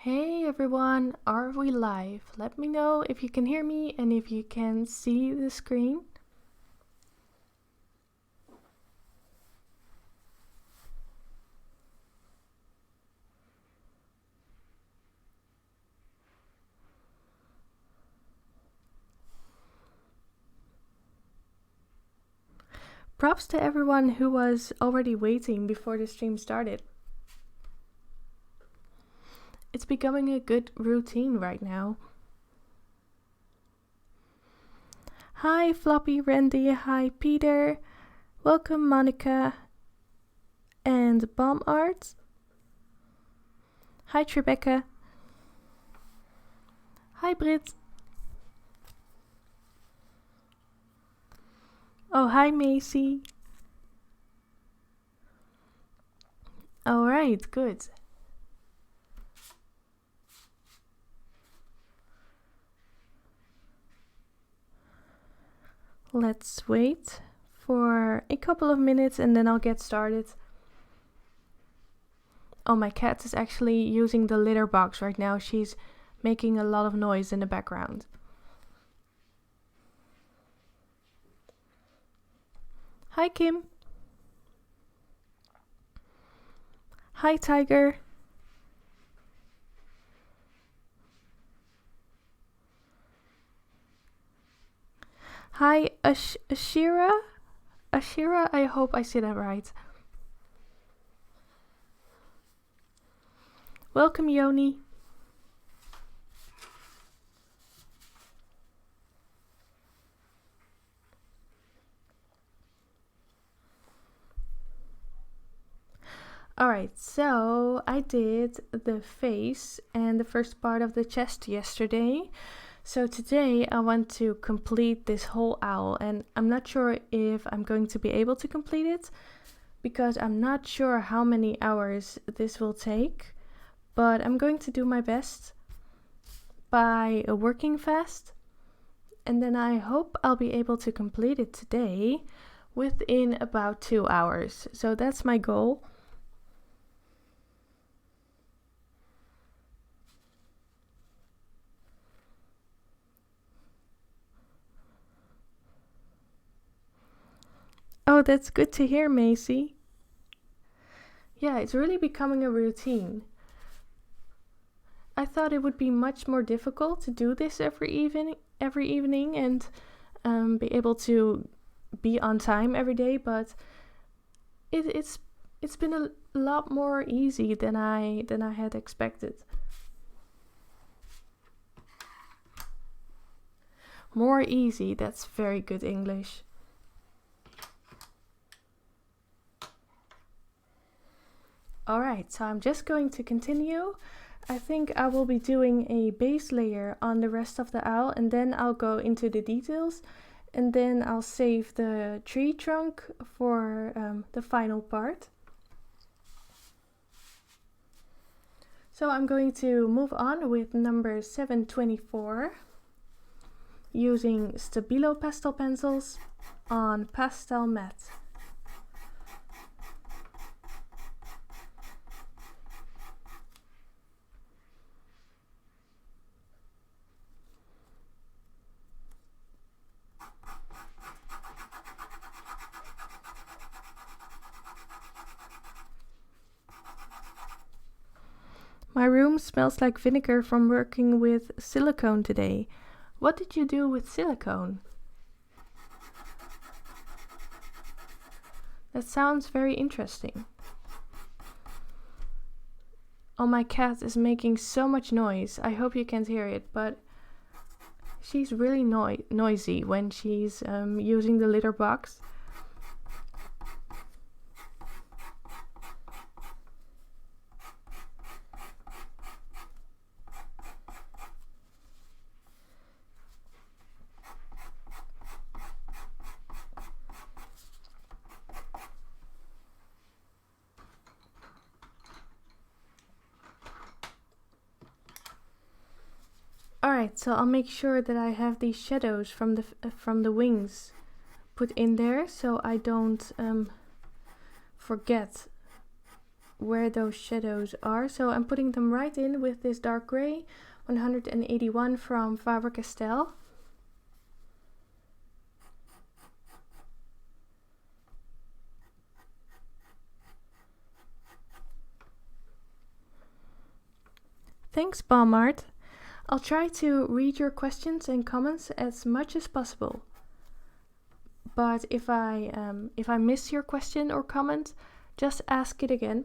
Hey everyone, are we live? Let me know if you can hear me and if you can see the screen. Props to everyone who was already waiting before the stream started. It's becoming a good routine right now. Hi Floppy Randy, hi Peter, welcome Monica and Bomb Art. Hi Tribeca. Hi Brit. Oh, hi Macy. Alright, good. Let's wait for a couple of minutes and then I'll get started. Oh, my cat is actually using the litter box right now. She's making a lot of noise in the background. Hi, Kim. Hi, Tiger. Hi, Ashira. Ashira, I hope I said that right. Welcome, Yoni. Alright, so I did the face and the first part of the chest yesterday. So today I want to complete this whole owl, and I'm not sure if I'm going to be able to complete it because I'm not sure how many hours this will take, but I'm going to do my best by working fast, and then I hope I'll be able to complete it today within about 2 hours. So that's my goal. Oh, that's good to hear, Macy. Yeah, it's really becoming a routine. I thought it would be much more difficult to do this every evening and be able to be on time every day, but it's been a lot more easy than I had expected. More easy, that's very good English. Alright, so I'm just going to continue. I think I will be doing a base layer on the rest of the owl, and then I'll go into the details, and then I'll save the tree trunk for the final part. So I'm going to move on with number 724 using Stabilo pastel pencils on pastel matte. My room smells like vinegar from working with silicone today. What did you do with silicone? That sounds very interesting. Oh, my cat is making so much noise. I hope you can't hear it, but she's really noisy when she's using the litter box. Alright, so I'll make sure that I have these shadows from the wings put in there so I don't forget where those shadows are. So I'm putting them right in with this dark gray 181 from Faber-Castell. Thanks, Balmart. I'll try to read your questions and comments as much as possible. But if I miss your question or comment, just ask it again.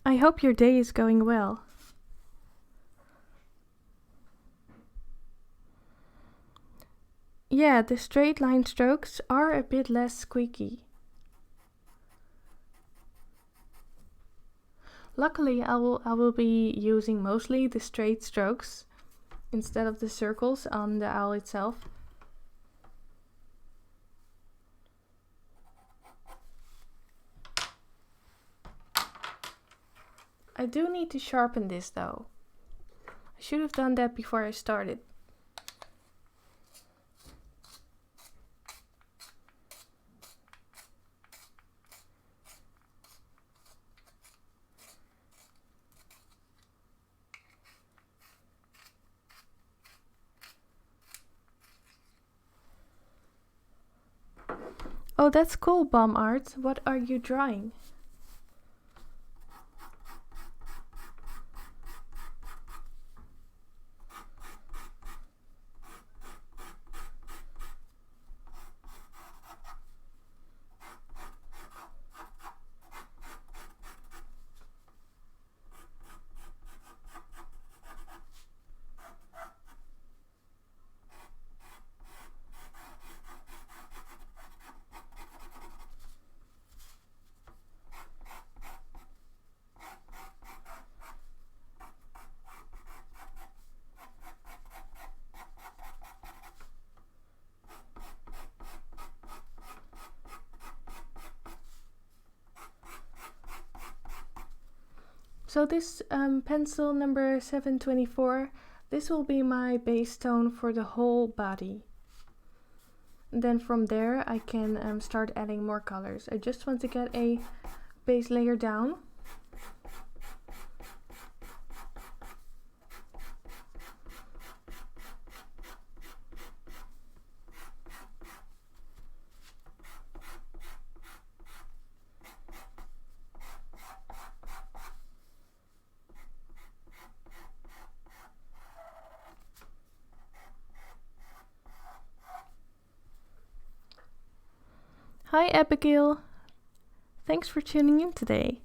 I hope your day is going well. Yeah, the straight line strokes are a bit less squeaky. Luckily, I will be using mostly the straight strokes instead of the circles on the owl itself. I do need to sharpen this though. I should have done that before I started. Oh, that's cool, Bomb Art. What are you drawing? So this pencil number 724, this will be my base tone for the whole body. And then from there I can start adding more colors. I just want to get a base layer down. Hi Abigail, thanks for tuning in today.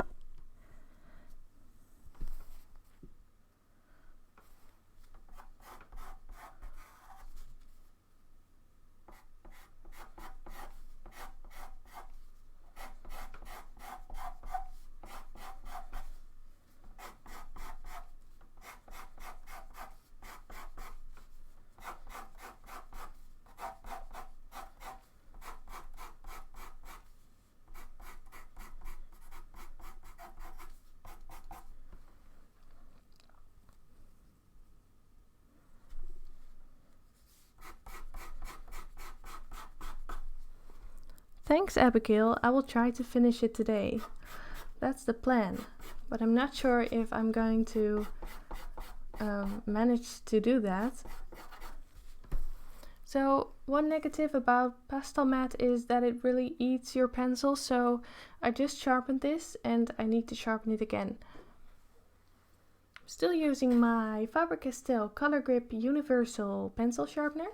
Thanks Abigail, I will try to finish it today. That's the plan, but I'm not sure if I'm going to manage to do that. So one negative about pastel matte is that it really eats your pencil, so I just sharpened this and I need to sharpen it again. Still using my Faber-Castell Color Grip Universal Pencil Sharpener.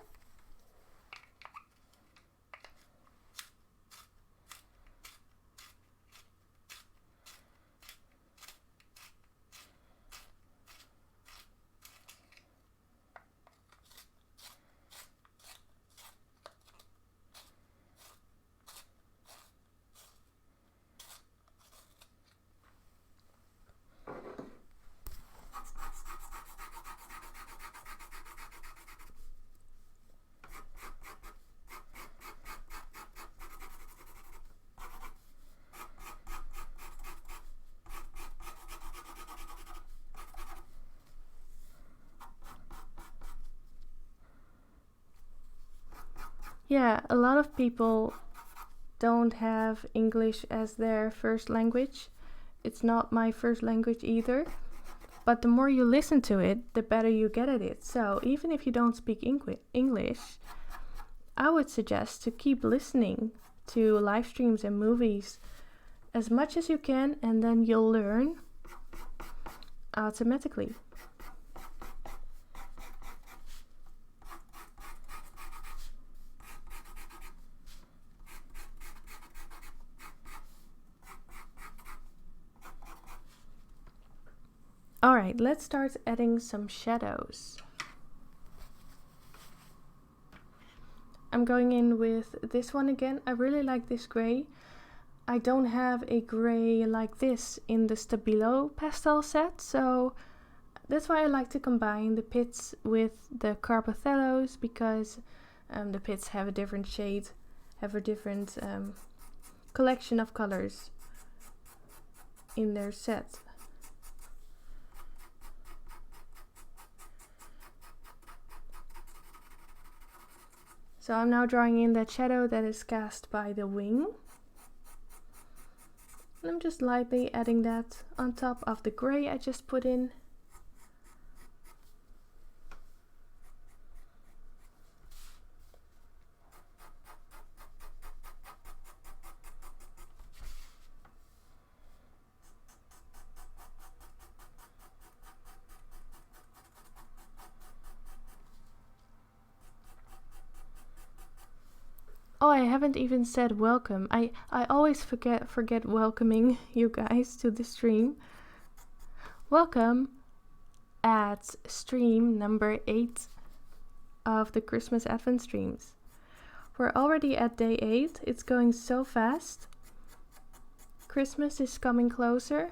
Yeah, a lot of people don't have English as their first language. It's not my first language either. But the more you listen to it, the better you get at it. So even if you don't speak English, I would suggest to keep listening to live streams and movies as much as you can, and then you'll learn automatically. Alright, let's start adding some shadows. I'm going in with this one again. I really like this gray. I don't have a gray like this in the Stabilo pastel set, so that's why I like to combine the pits with the Carbothellos, because the pits have a different shade, have a different collection of colors in their set. So I'm now drawing in that shadow that is cast by the wing. And I'm just lightly adding that on top of the gray I just put in. Oh, I haven't even said welcome. I always forget welcoming you guys to the stream. Welcome at stream number 8 of the Christmas Advent streams. We're already at day 8. It's going so fast. Christmas is coming closer.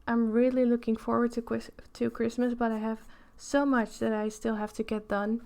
I'm really looking forward to Christmas, but I have so much that I still have to get done.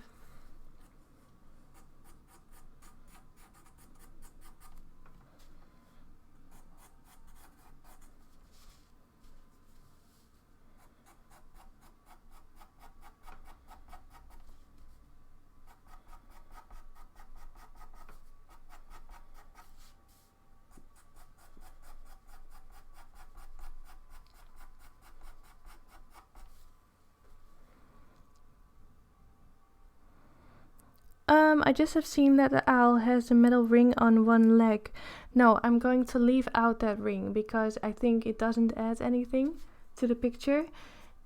I just have seen that the owl has a metal ring on one leg. No, I'm going to leave out that ring because I think it doesn't add anything to the picture.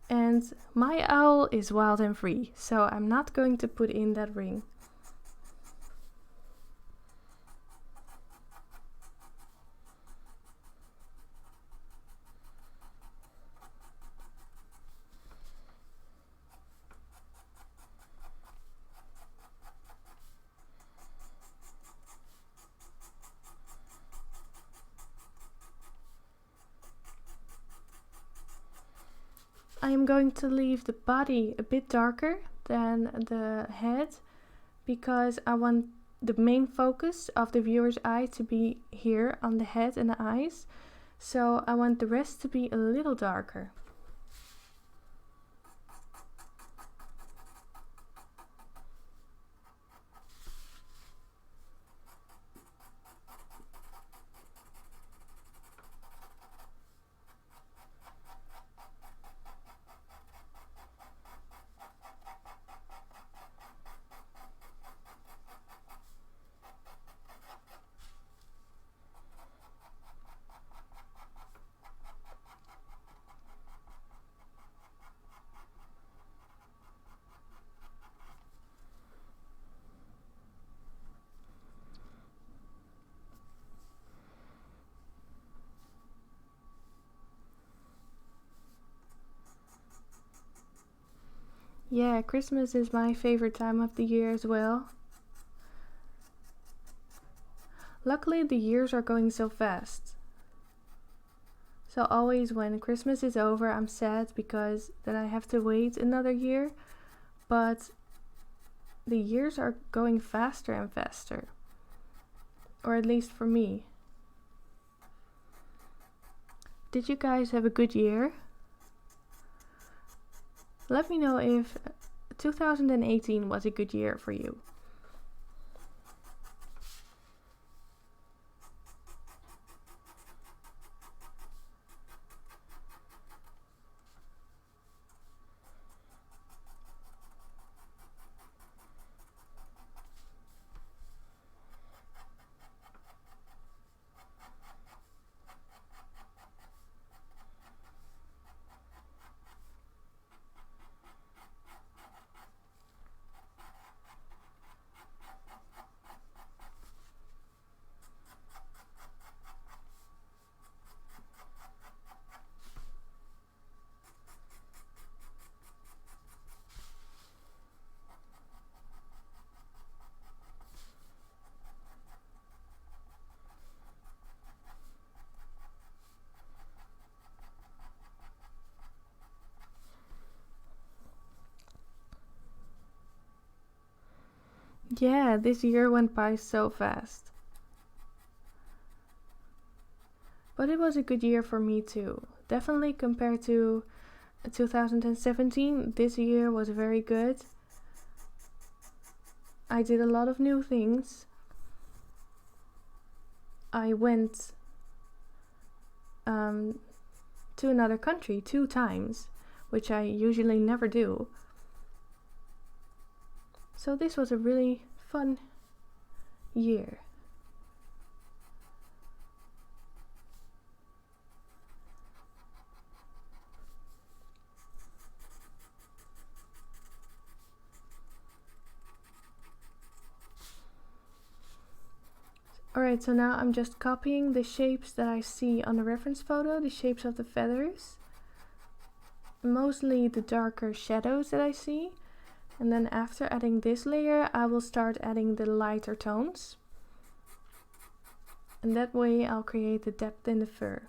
And my owl is wild and free, so I'm not going to put in that ring. I am going to leave the body a bit darker than the head because I want the main focus of the viewer's eye to be here on the head and the eyes. So I want the rest to be a little darker. Yeah, Christmas is my favorite time of the year as well. Luckily, the years are going so fast. So always when Christmas is over, I'm sad because then I have to wait another year. But the years are going faster and faster. Or at least for me. Did you guys have a good year? Let me know if 2018 was a good year for you. Yeah, this year went by so fast. But it was a good year for me too. Definitely compared to 2017, this year was very good. I did a lot of new things. I went to another country 2 times, which I usually never do. So this was a really fun year. Alright, so now I'm just copying the shapes that I see on the reference photo, the shapes of the feathers. Mostly the darker shadows that I see. And then after adding this layer, I will start adding the lighter tones. And that way I'll create the depth in the fur.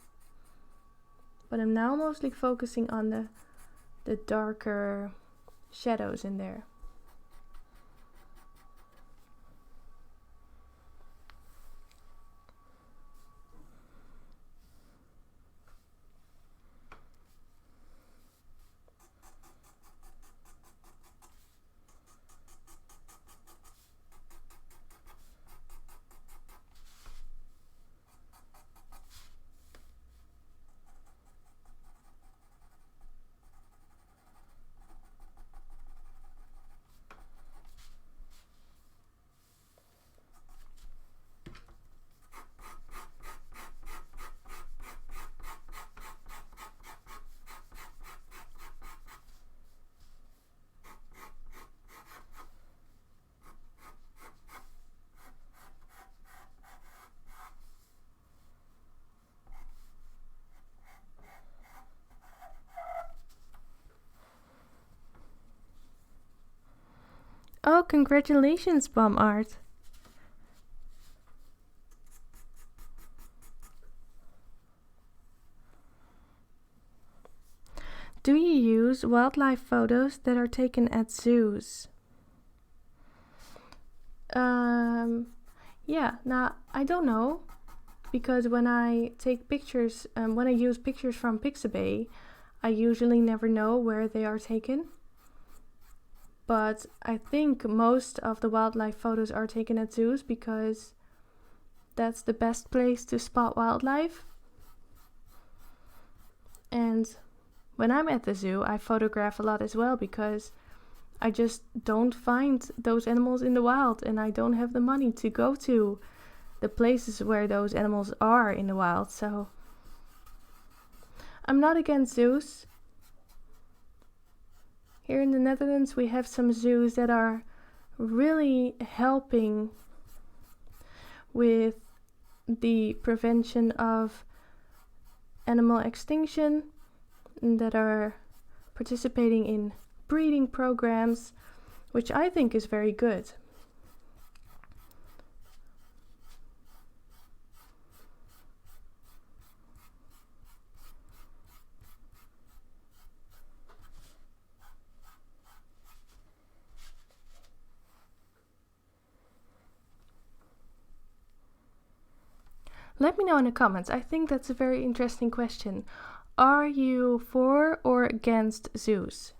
But I'm now mostly focusing on the darker shadows in there. Oh, congratulations, Bomb Art! Do you use wildlife photos that are taken at zoos? Yeah, now I don't know, because when I take pictures, when I use pictures from Pixabay, I usually never know where they are taken. But I think most of the wildlife photos are taken at zoos because that's the best place to spot wildlife. And when I'm at the zoo, I photograph a lot as well because I just don't find those animals in the wild, and I don't have the money to go to the places where those animals are in the wild. So I'm not against zoos. Here in the Netherlands we have some zoos that are really helping with the prevention of animal extinction, that are participating in breeding programs, which I think is very good. Let me know in the comments. I think that's a very interesting question. Are you for or against zoos?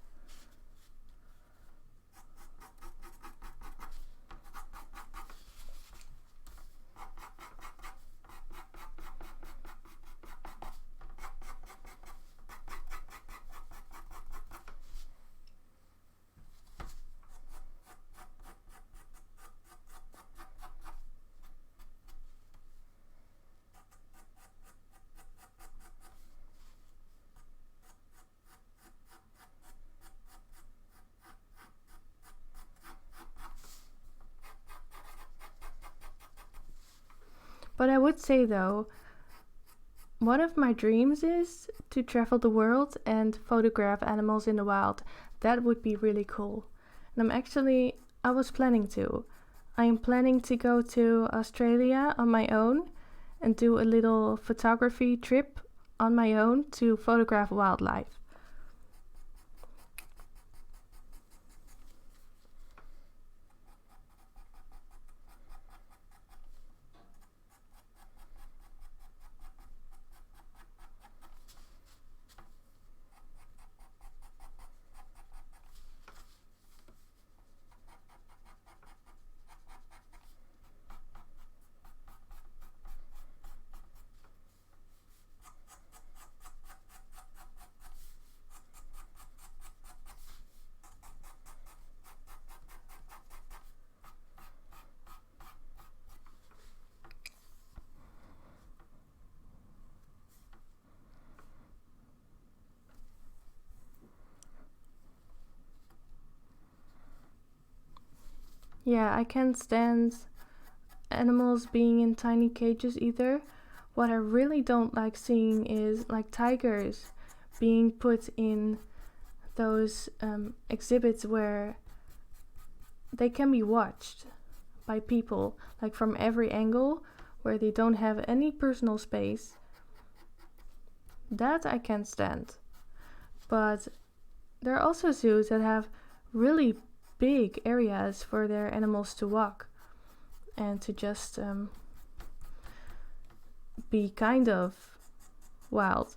But I would say though, one of my dreams is to travel the world and photograph animals in the wild. That would be really cool. And I was planning to. I am planning to go to Australia on my own and do a little photography trip on my own to photograph wildlife. Yeah, I can't stand animals being in tiny cages either. What I really don't like seeing is like tigers being put in those exhibits where they can be watched by people, like from every angle, where they don't have any personal space. That I can't stand. But there are also zoos that have really big areas for their animals to walk and to just be kind of wild.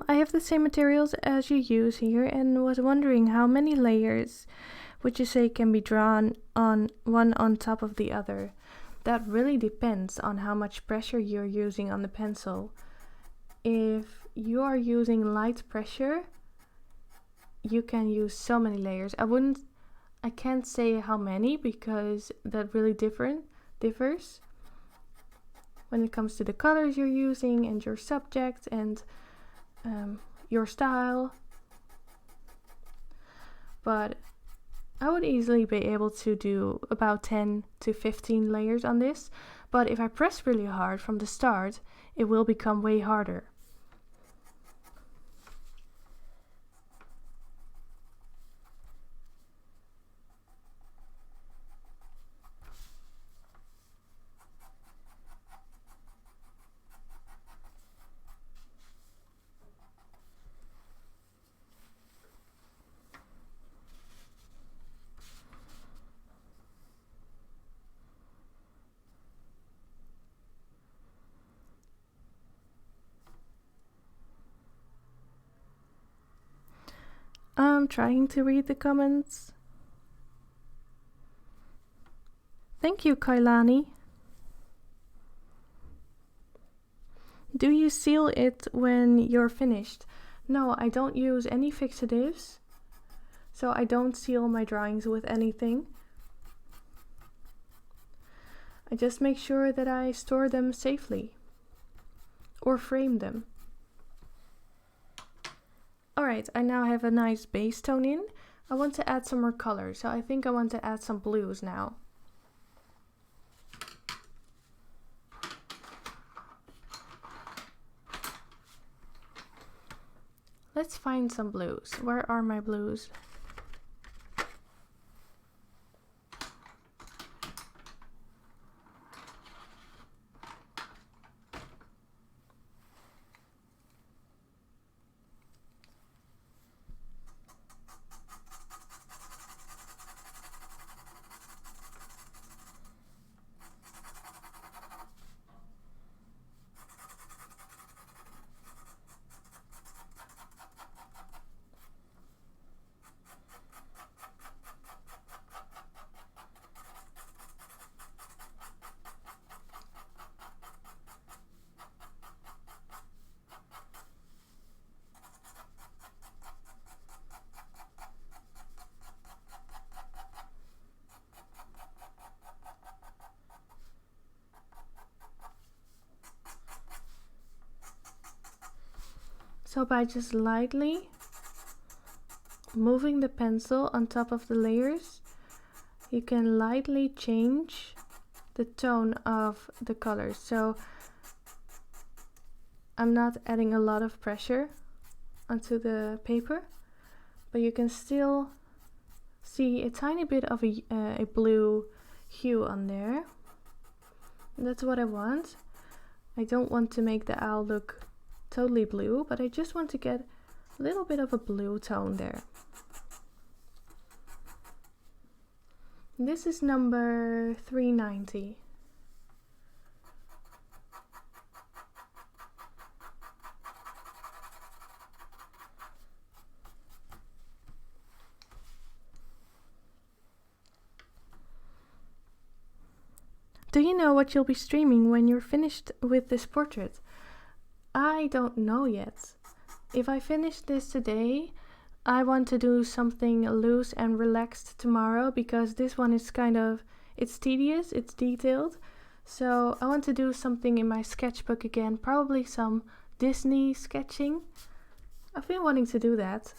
I have the same materials as you use here and was wondering how many layers would you say can be drawn on one on top of the other. That really depends on how much pressure you're using on the pencil. If you are using light pressure, you can use so many layers. I can't say how many because that really differs when it comes to the colors you're using and your subject and your style. But I would easily be able to do about 10 to 15 layers on this, but if I press really hard from the start, it will become way harder. I'm trying to read the comments. Thank you, Kailani. Do you seal it when you're finished? No, I don't use any fixatives, so I don't seal my drawings with anything. I just make sure that I store them safely or frame them. Alright, I now have a nice base tone in. I want to add some more color, so I think I want to add some blues now. Let's find some blues. Where are my blues? So by just lightly moving the pencil on top of the layers, you can lightly change the tone of the colors. So I'm not adding a lot of pressure onto the paper, but you can still see a tiny bit of a blue hue on there. That's what I want. I don't want to make the owl look totally blue, but I just want to get a little bit of a blue tone there. This is number 390. Do you know what you'll be streaming when you're finished with this portrait? I don't know yet. If I finish this today, I want to do something loose and relaxed tomorrow, because this one is it's tedious, it's detailed. So I want to do something in my sketchbook again, probably some Disney sketching. I've been wanting to do that.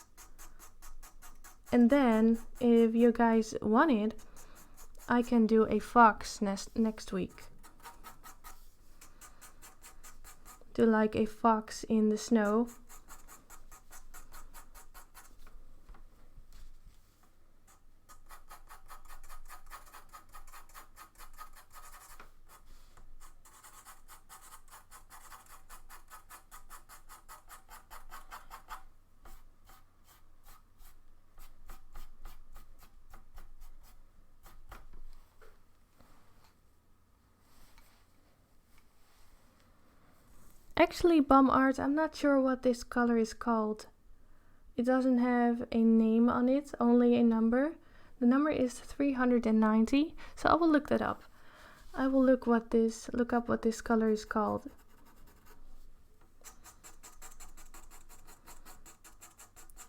And then, if you guys want it, I can do a fox next week. Do like a fox in the snow. Actually, bomb art, I'm not sure what this color is called. It doesn't have a name on it, only a number. The number is 390, so I will look that up. I will look up what this color is called.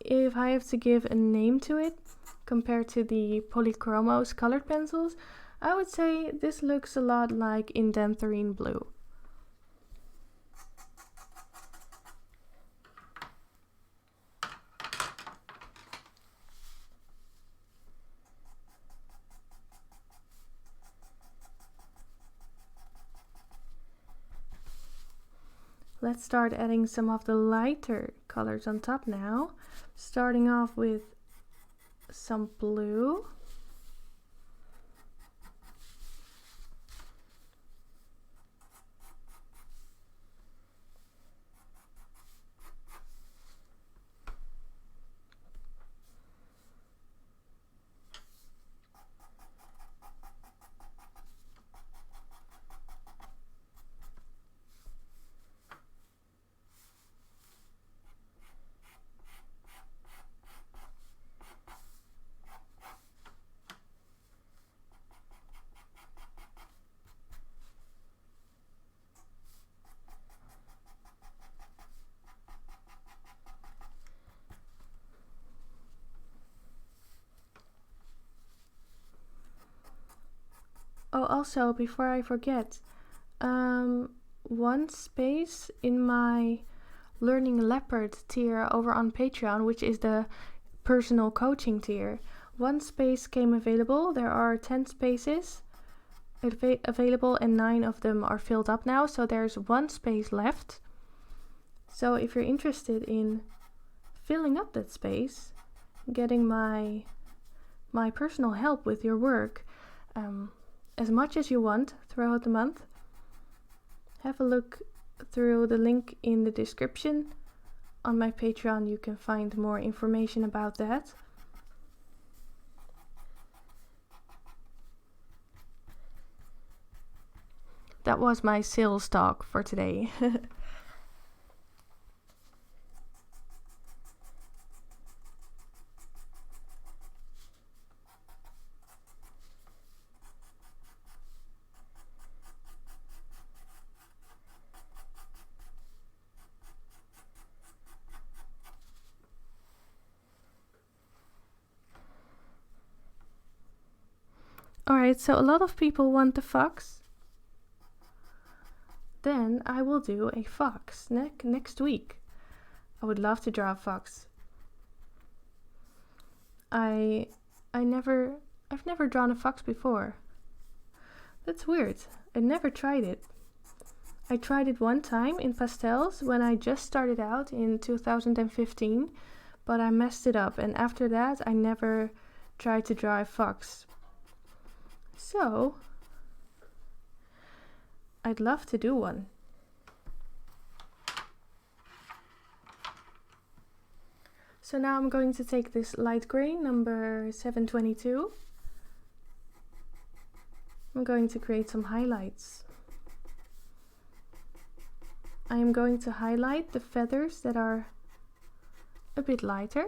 If I have to give a name to it, compared to the Polychromos colored pencils, I would say this looks a lot like Indanthrine blue. Let's start adding some of the lighter colors on top now. Starting off with some blue. Oh, also, before I forget, one space in my Learning Leopard tier over on Patreon, which is the personal coaching tier, one space came available. There are 10 spaces available and 9 of them are filled up now, so there's one space left. So if you're interested in filling up that space, getting my personal help with your work, as much as you want throughout the month, have a look through the link in the description. On my Patreon you can find more information about that. That was my sales talk for today. Alright, so a lot of people want the fox. Then I will do a fox next week. I would love to draw a fox. I've never drawn a fox before. That's weird. I never tried it. I tried it one time in pastels when I just started out in 2015, but I messed it up, and after that I never tried to draw a fox. So I'd love to do one. So now I'm going to take this light gray, number 722. I'm going to create some highlights. I am going to highlight the feathers that are a bit lighter.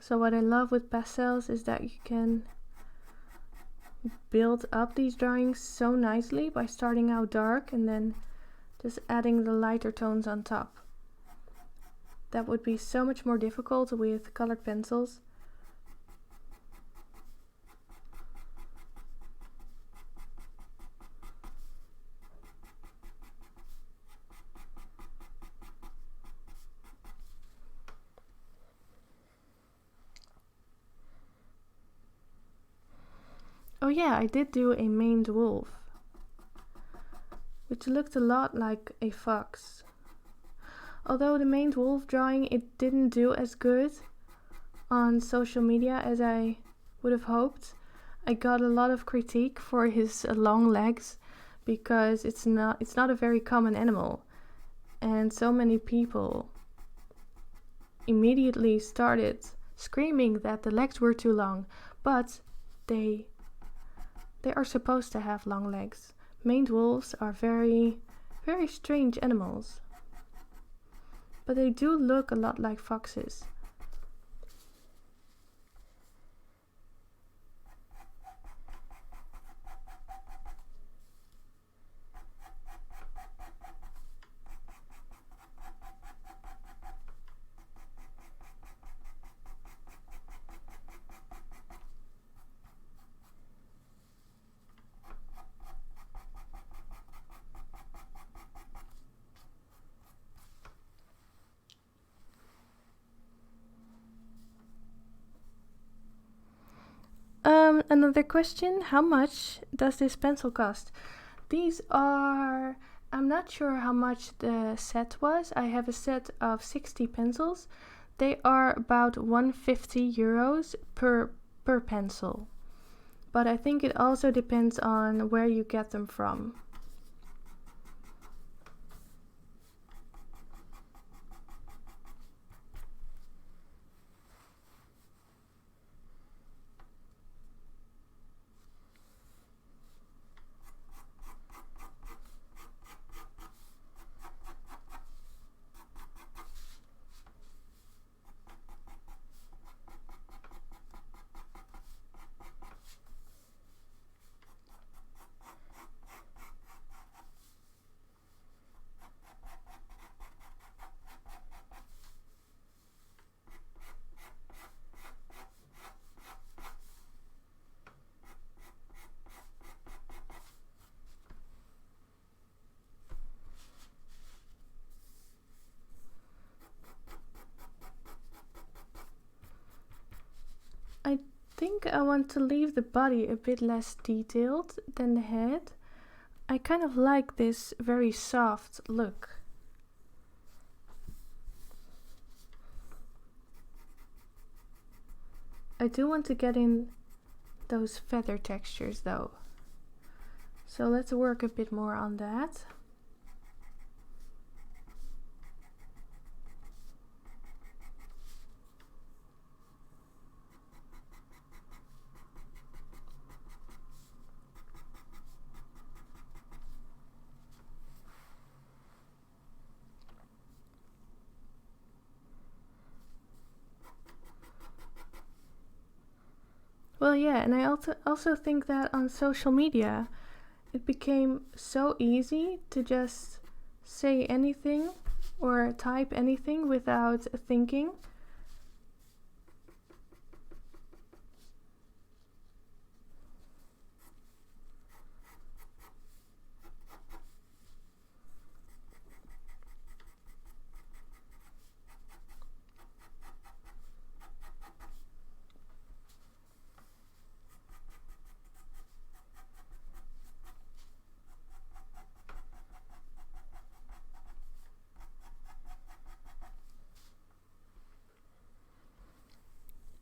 So what I love with pastels is that you can build up these drawings so nicely by starting out dark and then just adding the lighter tones on top. That would be so much more difficult with colored pencils. Oh yeah, I did do a maned wolf, which looked a lot like a fox. Although the maned wolf drawing, it didn't do as good on social media as I would have hoped. I got a lot of critique for his long legs because it's not a very common animal, and so many people immediately started screaming that the legs were too long, but they are supposed to have long legs. Maned wolves are very, very strange animals, but they do look a lot like foxes. Another question, how much does this pencil cost? These are, I'm not sure how much the set was. I have a set of 60 pencils. They are about 150 euros per pencil. But I think it also depends on where you get them from. I think I want to leave the body a bit less detailed than the head. I kind of like this very soft look. I do want to get in those feather textures though. So let's work a bit more on that. Well, yeah, and I also think that on social media, it became so easy to just say anything or type anything without thinking.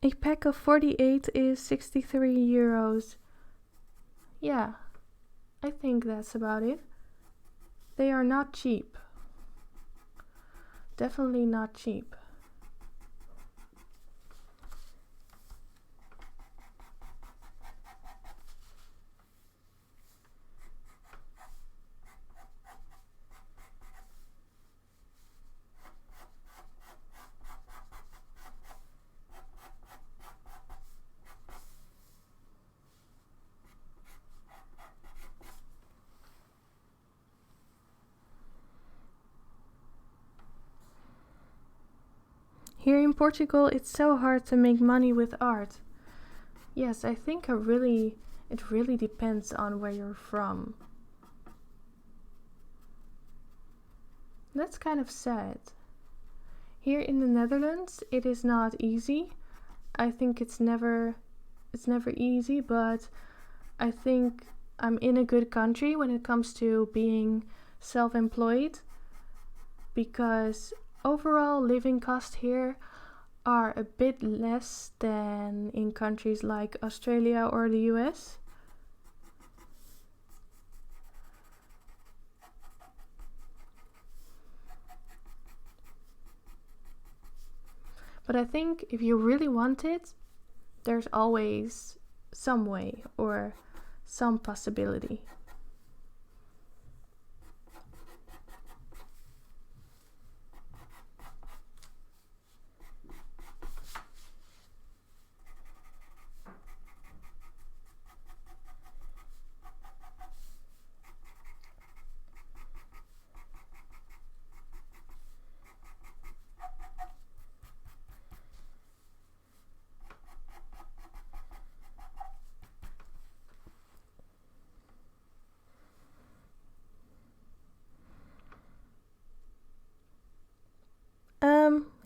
A pack of 48 is 63 euros. Yeah, I think that's about it. They are not cheap. Definitely not cheap. Here in Portugal, it's so hard to make money with art. Yes, I think it really depends on where you're from. That's kind of sad. Here in the Netherlands, it is not easy. I think it's never easy, but I think I'm in a good country when it comes to being self-employed, because overall living costs here are a bit less than in countries like Australia or the US. But I think if you really want it, there's always some way or some possibility.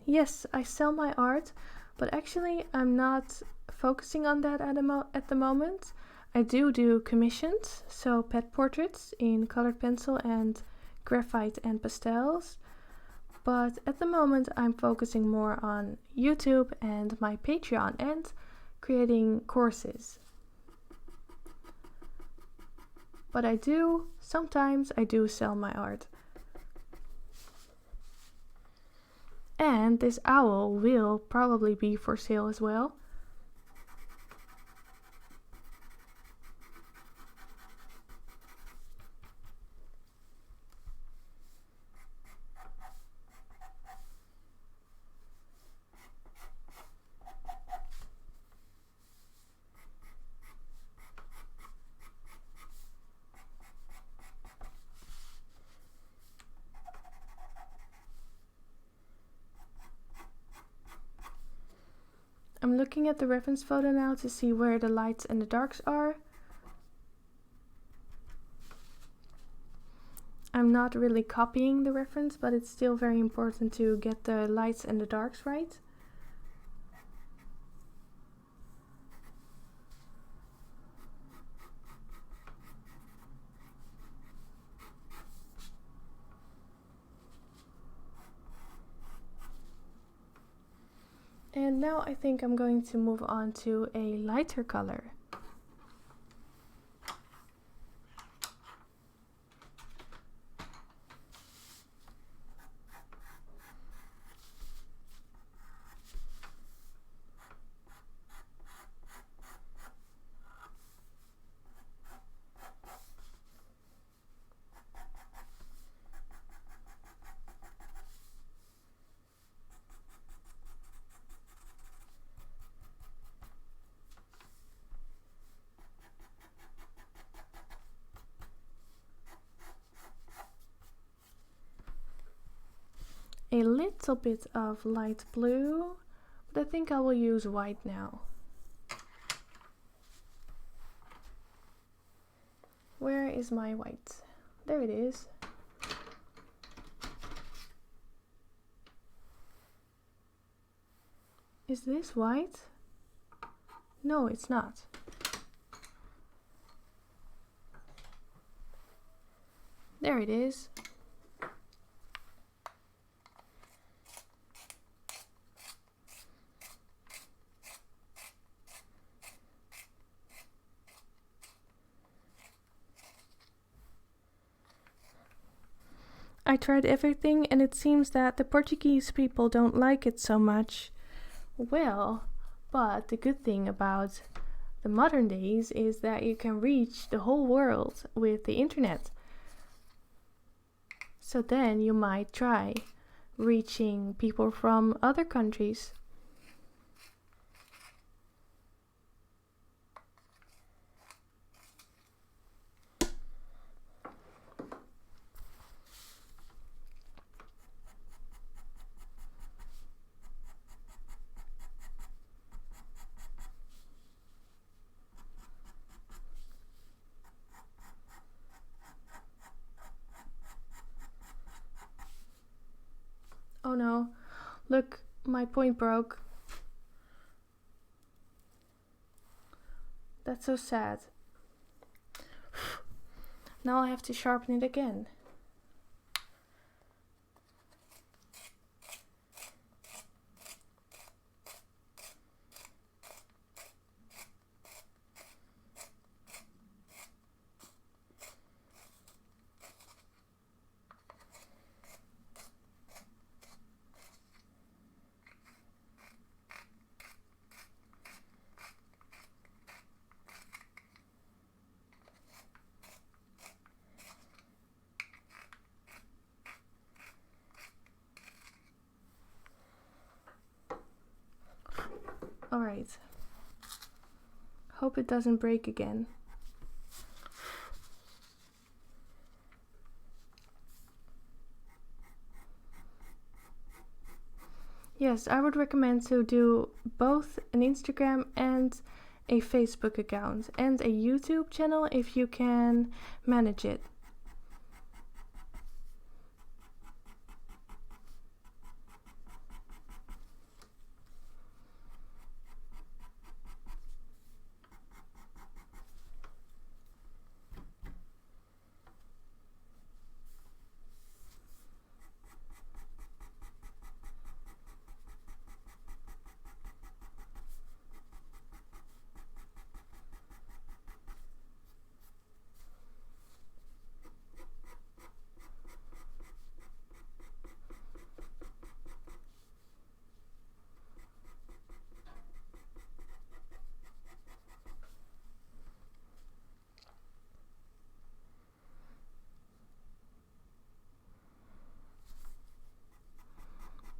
Yes, I sell my art, but actually I'm not focusing on that at the moment. I do commissions, so pet portraits in colored pencil and graphite and pastels. But at the moment I'm focusing more on YouTube and my Patreon and creating courses. But sometimes I do sell my art. And this owl will probably be for sale as well. I'm looking at the reference photo now to see where the lights and the darks are. I'm not really copying the reference, but it's still very important to get the lights and the darks right. And now I think I'm going to move on to a lighter color. little bit of light blue, but I think I will use white now. Where is my white? There it is. Is this white? No, it's not. There it is. I tried everything and it seems that the Portuguese people don't like it so much. Well, but the good thing about the modern days is that you can reach the whole world with the internet. So then you might try reaching people from other countries. Oh no, look, my point broke. That's so sad. Now I have to sharpen it again. Alright. Hope it doesn't break again. Yes, I would recommend to do both an Instagram and a Facebook account and a YouTube channel if you can manage it.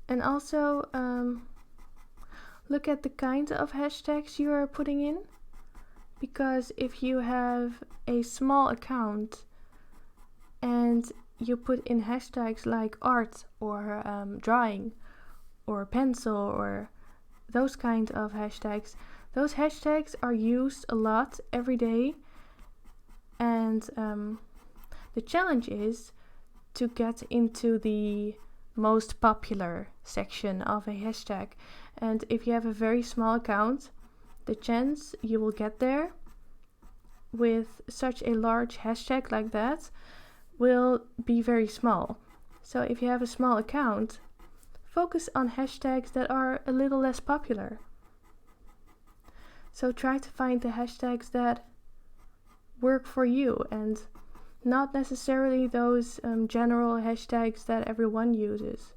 And also look at the kind of hashtags you are putting in, because if you have a small account and you put in hashtags like art or drawing or pencil or those kind of hashtags, those hashtags are used a lot every day, and the challenge is to get into the most popular section of a hashtag. And if you have a very small account, the chance you will get there with such a large hashtag like that will be very small. So if you have a small account, focus on hashtags that are a little less popular. So try to find the hashtags that work for you and not necessarily those general hashtags that everyone uses.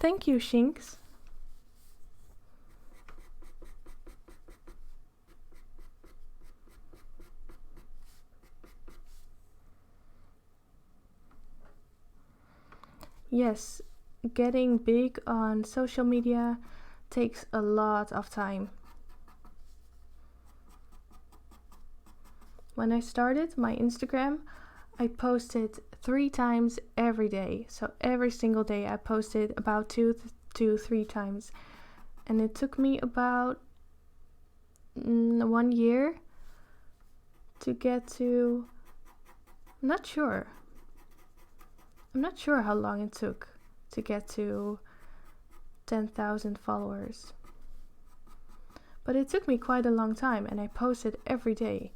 Thank you, Shinx. Yes, getting big on social media takes a lot of time. When I started my Instagram, I posted 3 times every day. So every single day I posted about 2 to 3 times. And it took me about 1 year to get to... I'm not sure how long it took to get to 10,000 followers. But it took me quite a long time, and I posted every day.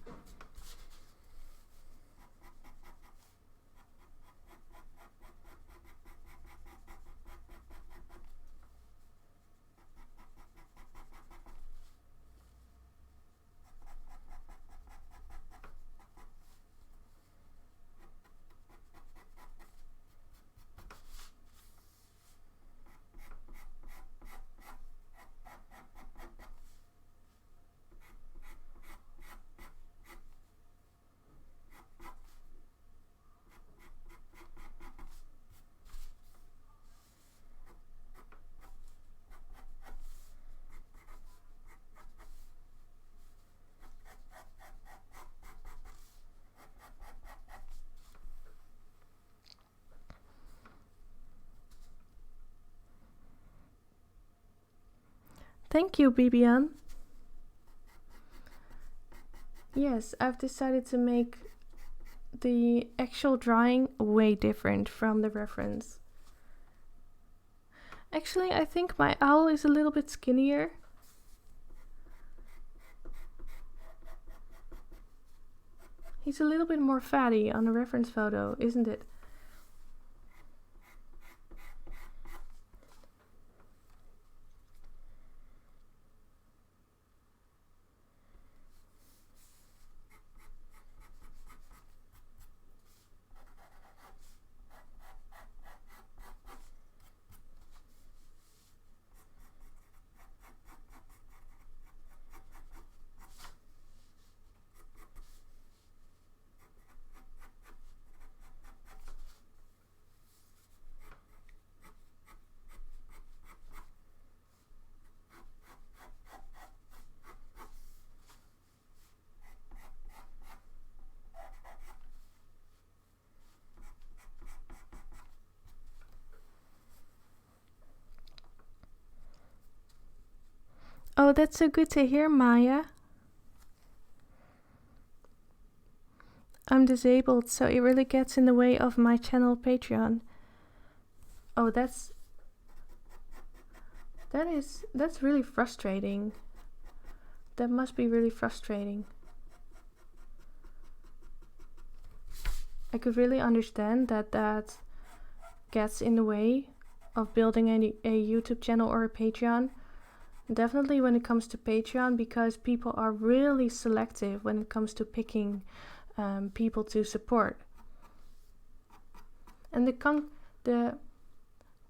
Thank you, Bibian. Yes, I've decided to make the actual drawing way different from the reference. Actually, I think my owl is a little bit skinnier. He's a little bit more fatty on the reference photo, isn't it? Oh, that's so good to hear, Maya. I'm disabled, so it really gets in the way of my channel Patreon. Oh, that's really frustrating. That must be really frustrating. I could really understand that gets in the way of building a YouTube channel or a Patreon. Definitely when it comes to Patreon, because people are really selective when it comes to picking people to support. And the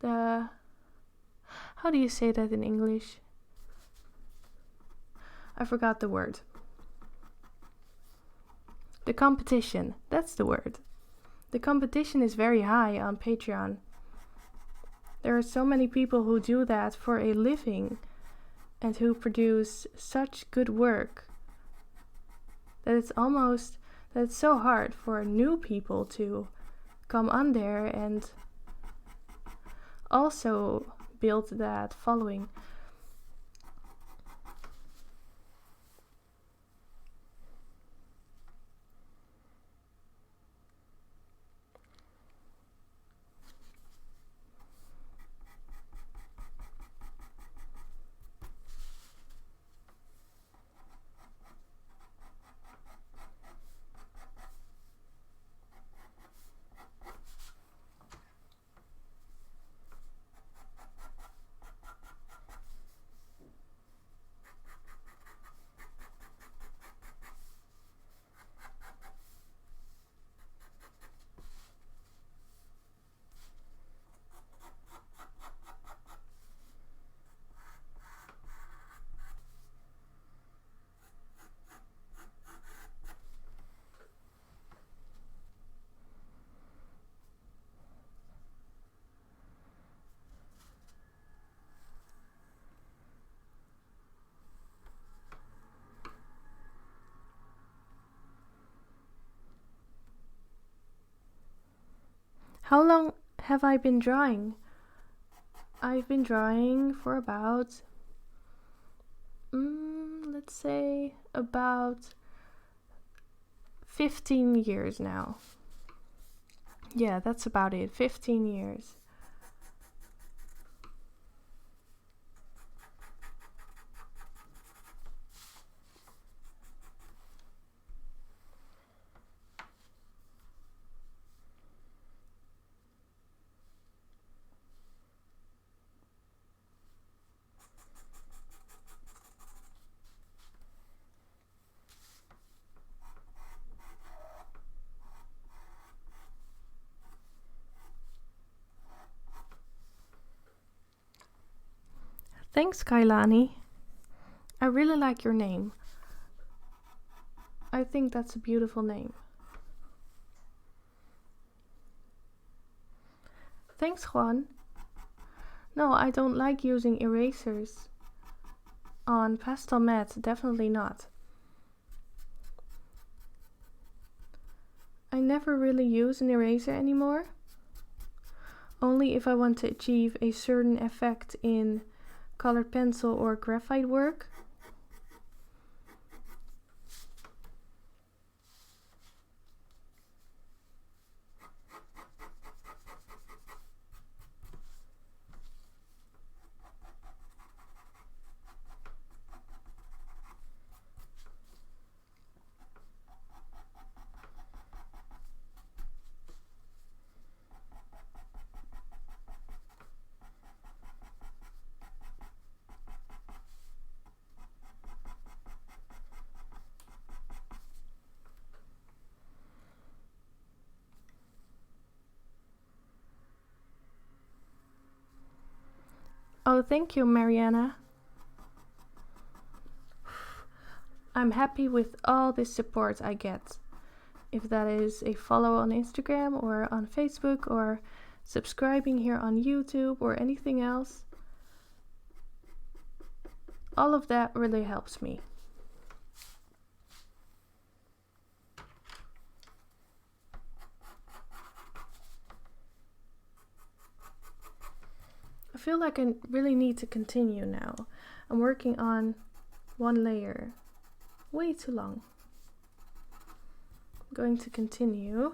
how do you say that in English? I forgot the word. The competition, that's the word. The competition is very high on Patreon. There are so many people who do that for a living and who produce such good work that it's so hard for new people to come on there and also build that following. How long have I been drawing? I've been drawing for about, let's say about 15 years now. Yeah, that's about it, 15 years. Thanks, Kailani. I really like your name. I think that's a beautiful name. Thanks, Juan. No, I don't like using erasers. On pastel mats, definitely not. I never really use an eraser anymore. Only if I want to achieve a certain effect in colored pencil or graphite work. Oh, thank you, Mariana. I'm happy with all the support I get. If that is a follow on Instagram or on Facebook or subscribing here on YouTube or anything else. All of that really helps me. I feel like I really need to continue now. I'm working on one layer. Way too long. I'm going to continue.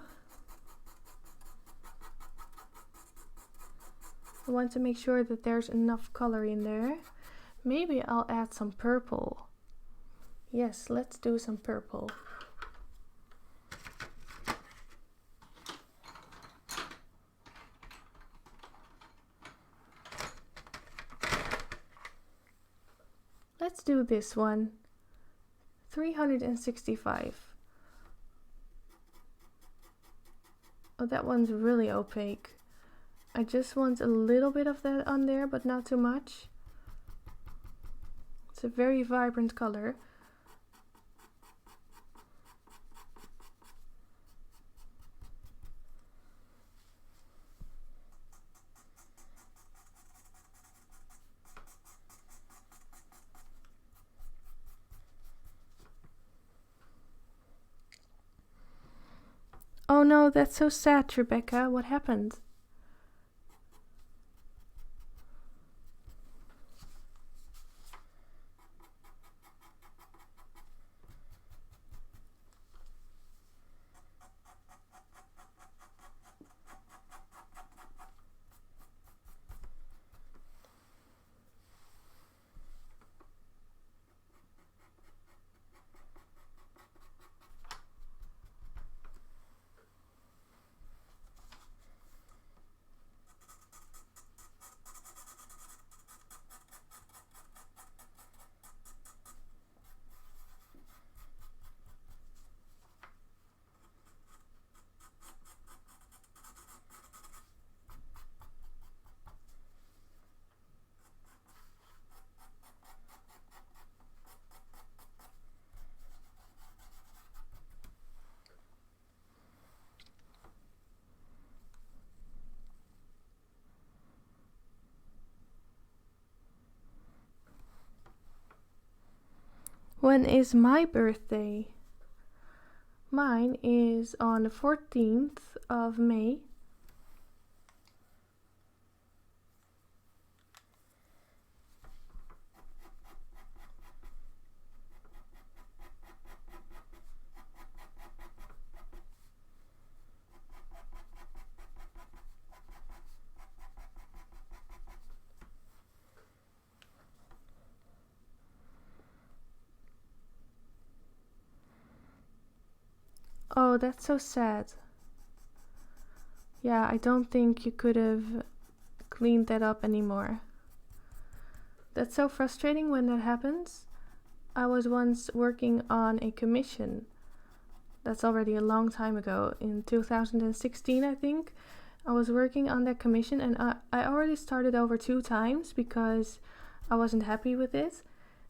I want to make sure that there's enough color in there. Maybe I'll add some purple. Yes, let's do some purple. Let's do this one. 365. Oh, that one's really opaque. I just want a little bit of that on there, but not too much. It's a very vibrant color. Oh no, that's so sad, Rebecca. What happened? When is my birthday? Mine is on the 14th of May. Oh, that's so sad. Yeah, I don't think you could have cleaned that up anymore. That's so frustrating when that happens. I was once working on a commission. That's already a long time ago. In 2016, I think. I was working on that commission and I already started over 2 times because I wasn't happy with it.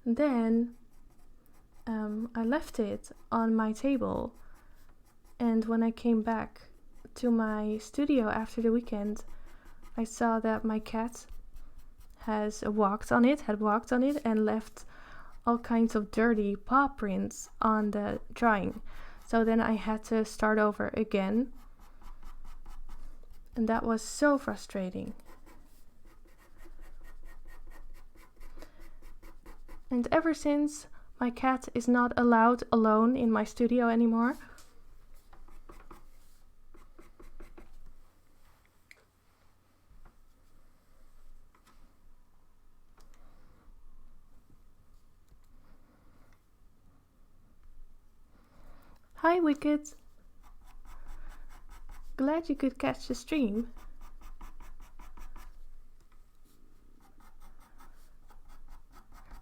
And then I left it on my table. And when I came back to my studio after the weekend, I saw that my cat had walked on it and left all kinds of dirty paw prints on the drawing. So then I had to start over again. And that was so frustrating. And ever since, my cat is not allowed alone in my studio anymore. Hi, Wicked. Glad you could catch the stream.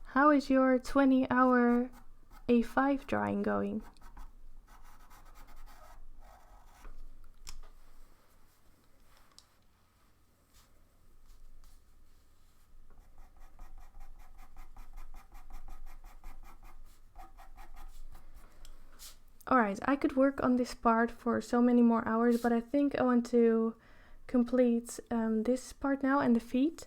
How is your 20-hour A5 drawing going? Alright, I could work on this part for so many more hours, but I think I want to complete this part now and the feet.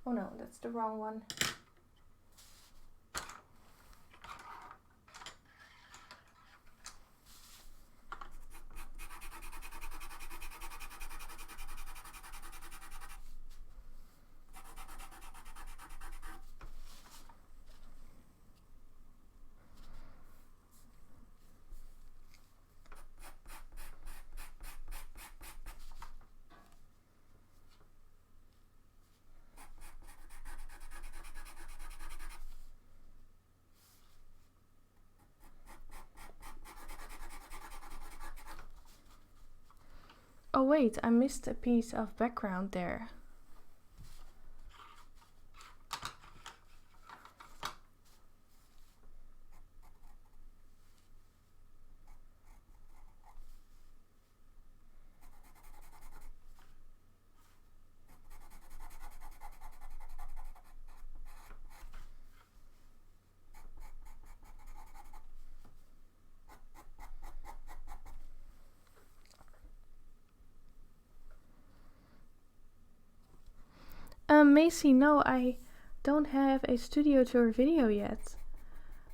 Oh no, that's the wrong one. Oh wait, I missed a piece of background there. Macy, no, I don't have a studio tour video yet.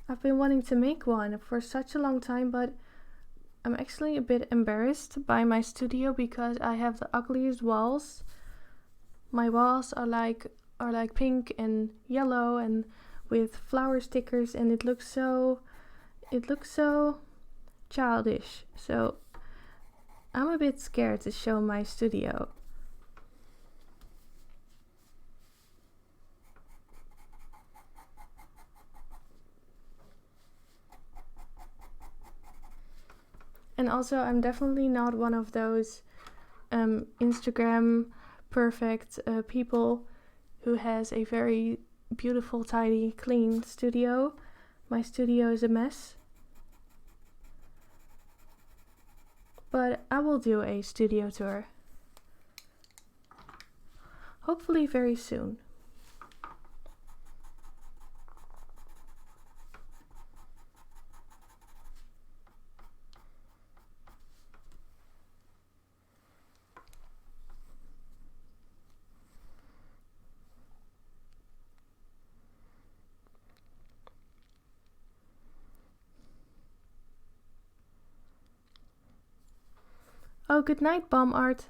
I've been wanting to make one for such a long time, but I'm actually a bit embarrassed by my studio because I have the ugliest walls. My walls are like pink and yellow and with flower stickers, and it looks so childish. So I'm a bit scared to show my studio. And also, I'm definitely not one of those Instagram perfect people who has a very beautiful, tidy, clean studio. My studio is a mess. But I will do a studio tour. Hopefully very soon. Oh, good night, Bomb Art.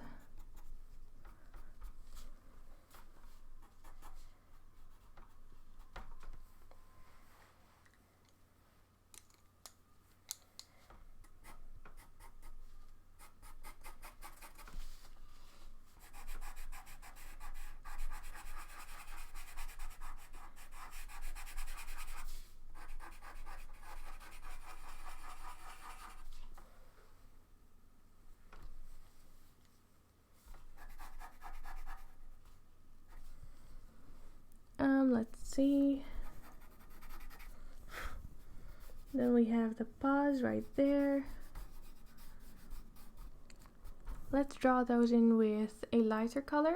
see. Then we have the paws right there. Let's draw those in with a lighter color.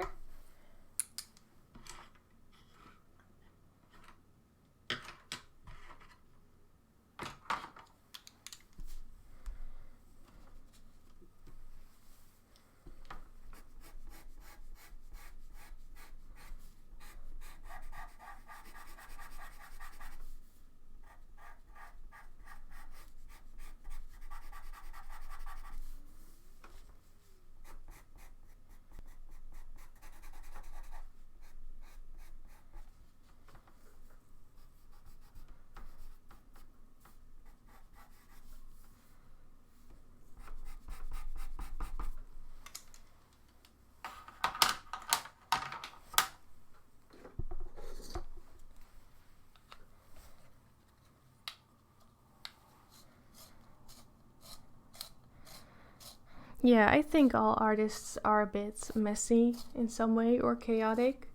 Yeah, I think all artists are a bit messy in some way or chaotic.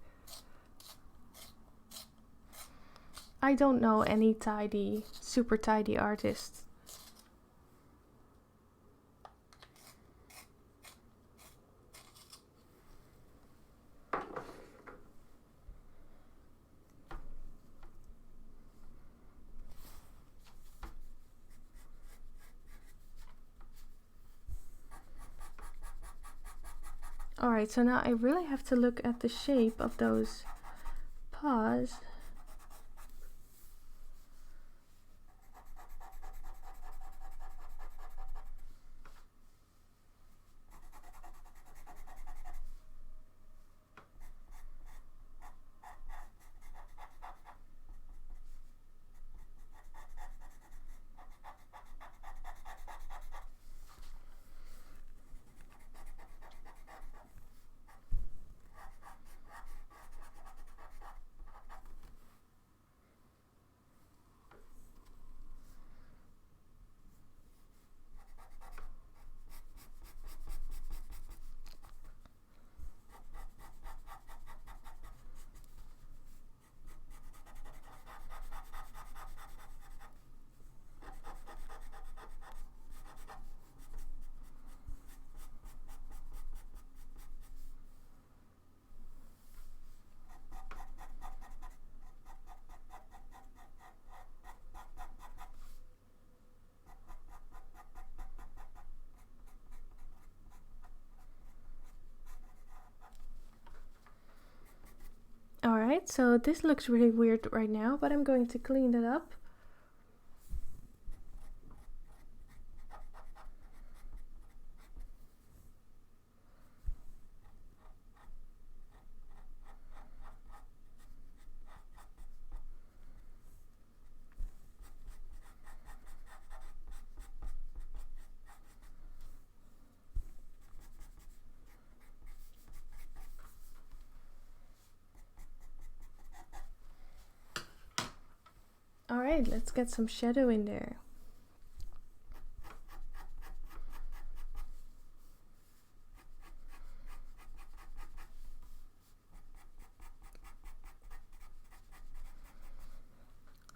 I don't know any tidy, super tidy artists. Alright, so now I really have to look at the shape of those paws. Alright, so this looks really weird right now, but I'm going to clean that up. Alright, let's get some shadow in there.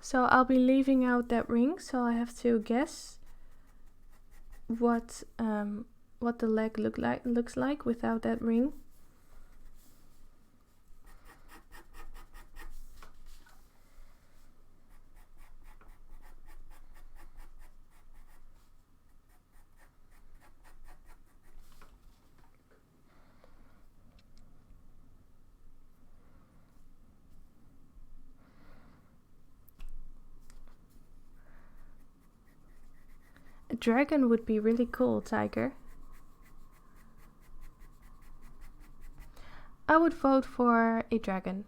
So I'll be leaving out that ring, so I have to guess what the leg looks like without that ring. A dragon would be really cool, Tiger. I would vote for a dragon.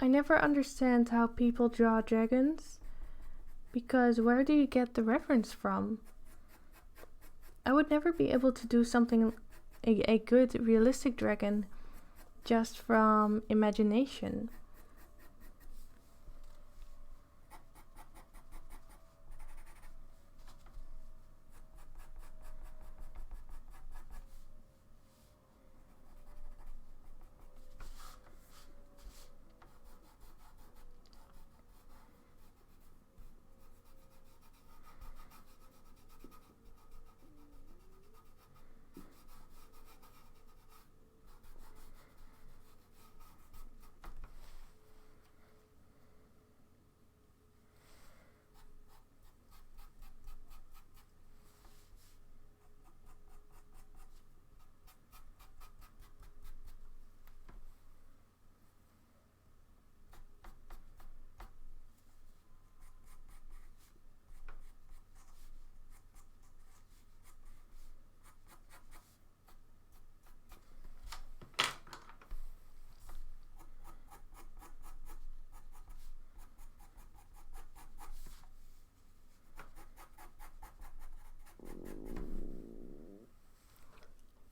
I never understand how people draw dragons, because where do you get the reference from? I would never be able to do something, a good realistic dragon, just from imagination.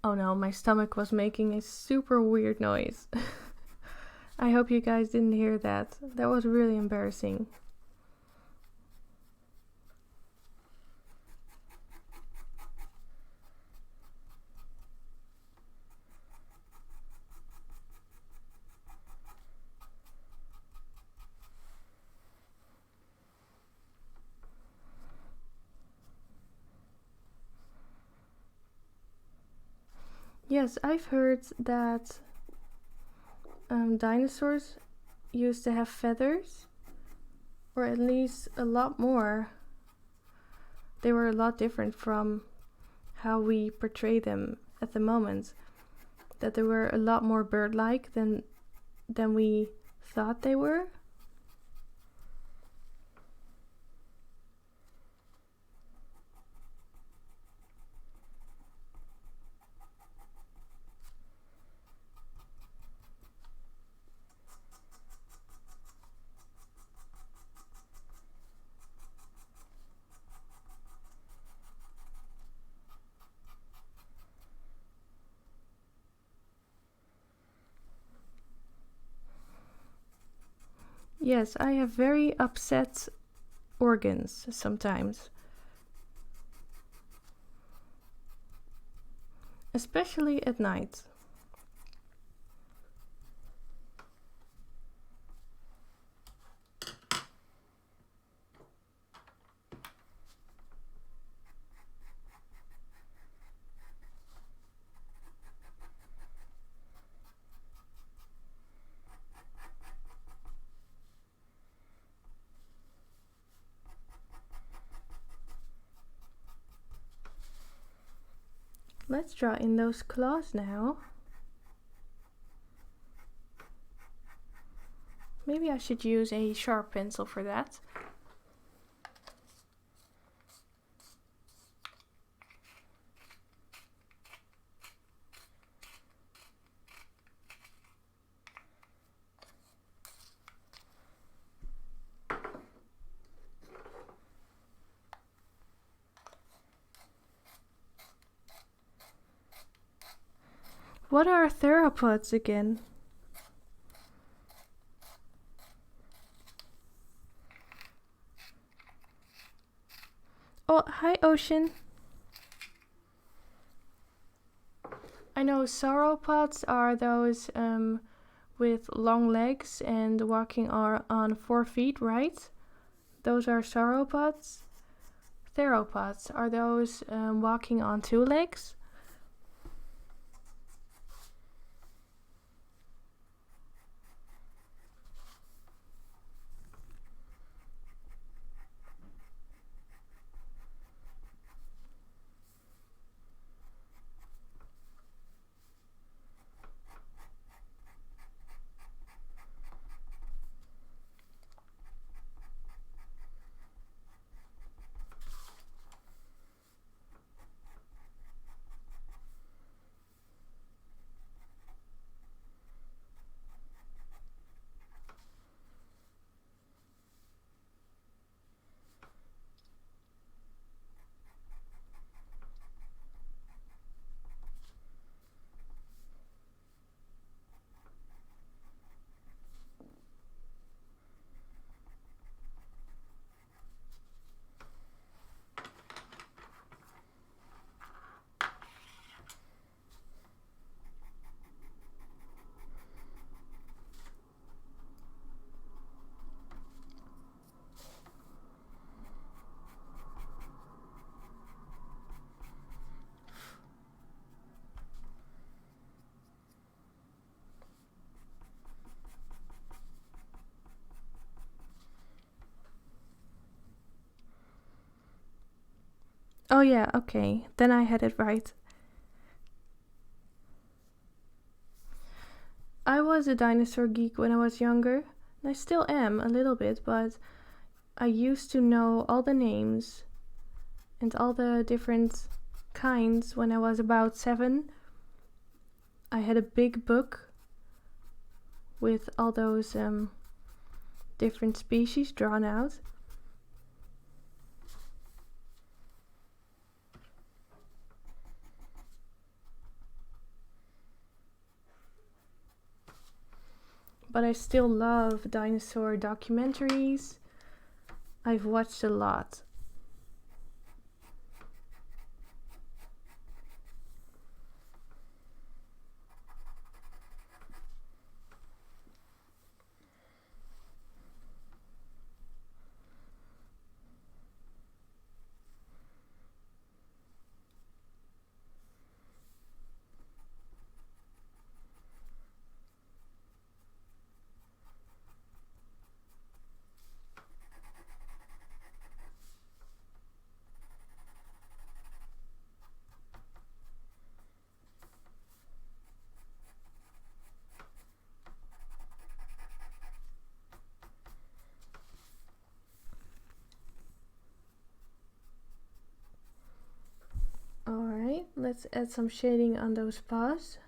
Oh no, my stomach was making a super weird noise. I hope you guys didn't hear that. That was really embarrassing. Yes, I've heard that dinosaurs used to have feathers, or at least a lot more. They were a lot different from how we portray them at the moment. That they were a lot more bird-like than we thought they were. Yes, I have very upset organs sometimes. Especially at night. Let's draw in those claws now. Maybe I should use a sharp pencil for that. What are theropods again? Oh, hi Ocean. I know sauropods are those with long legs and walking on 4 feet, right? Those are sauropods. Theropods are those walking on 2 legs. Oh yeah, okay. Then I had it right. I was a dinosaur geek when I was younger. I still am a little bit, but I used to know all the names and all the different kinds when I was about 7. I had a big book with all those different species drawn out. But I still love dinosaur documentaries. I've watched a lot. Alright, let's add some shading on those paws.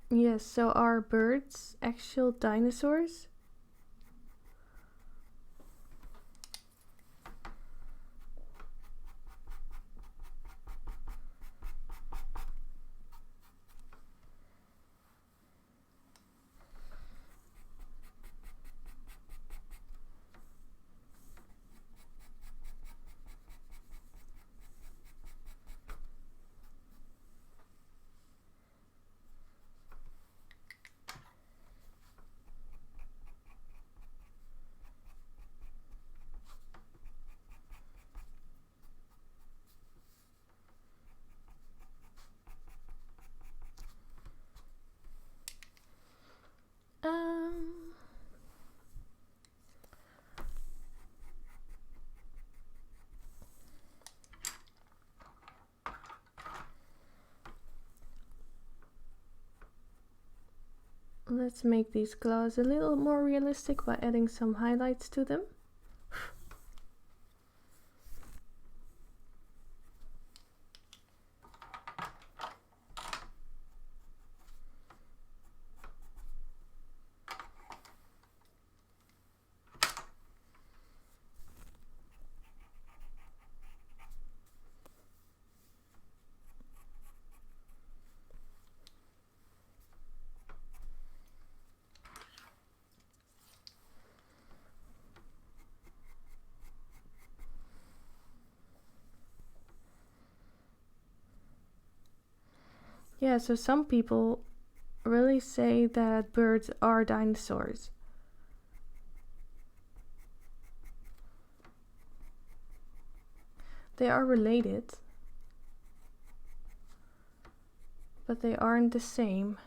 Yes, so are birds actual dinosaurs? Um, let's make these claws a little more realistic by adding some highlights to them. Yeah, so some people really say that birds are dinosaurs. They are related, but they aren't the same.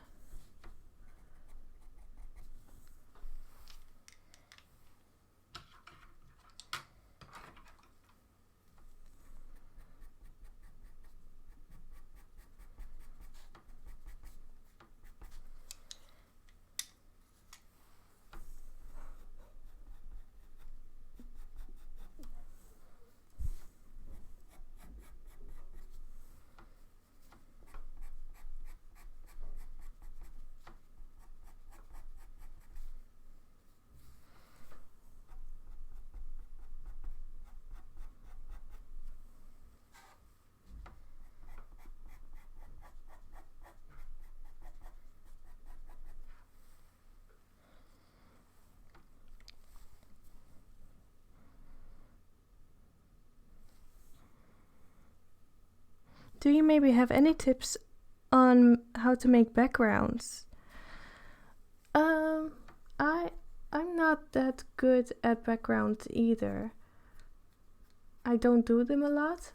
Do you maybe have any tips on how to make backgrounds? I'm not that good at backgrounds either. I don't do them a lot,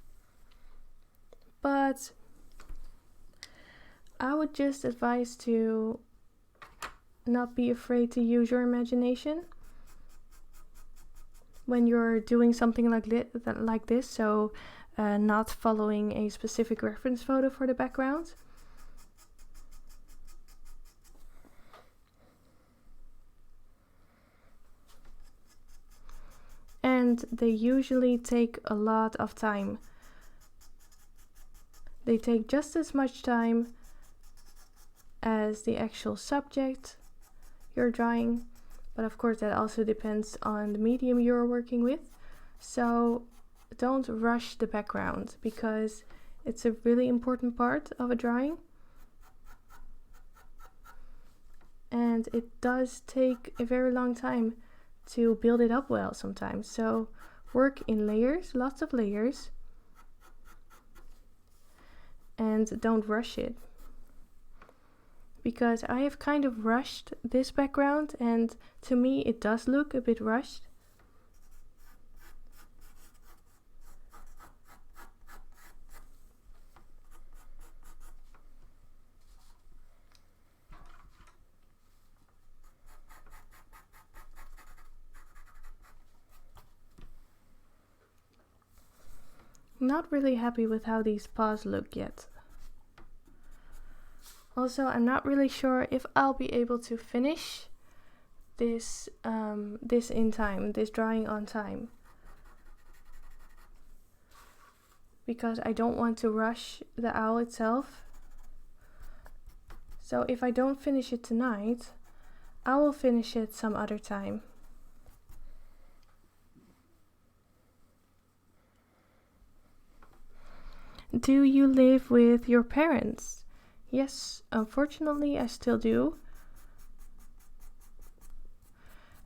but I would just advise to not be afraid to use your imagination when you're doing something like this. So not following a specific reference photo for the background. And they usually take a lot of time. They take just as much time as the actual subject you're drawing, but of course that also depends on the medium you're working with. So don't rush the background, because it's a really important part of a drawing. And it does take a very long time to build it up well sometimes. So work in layers, lots of layers, and don't rush it. Because I have kind of rushed this background, and to me it does look a bit rushed. Not really happy with how these paws look yet. Also, I'm not really sure if I'll be able to finish this in time, this drawing on time. Because I don't want to rush the owl itself. So if I don't finish it tonight, I will finish it some other time. Do you live with your parents? Yes, unfortunately I still do.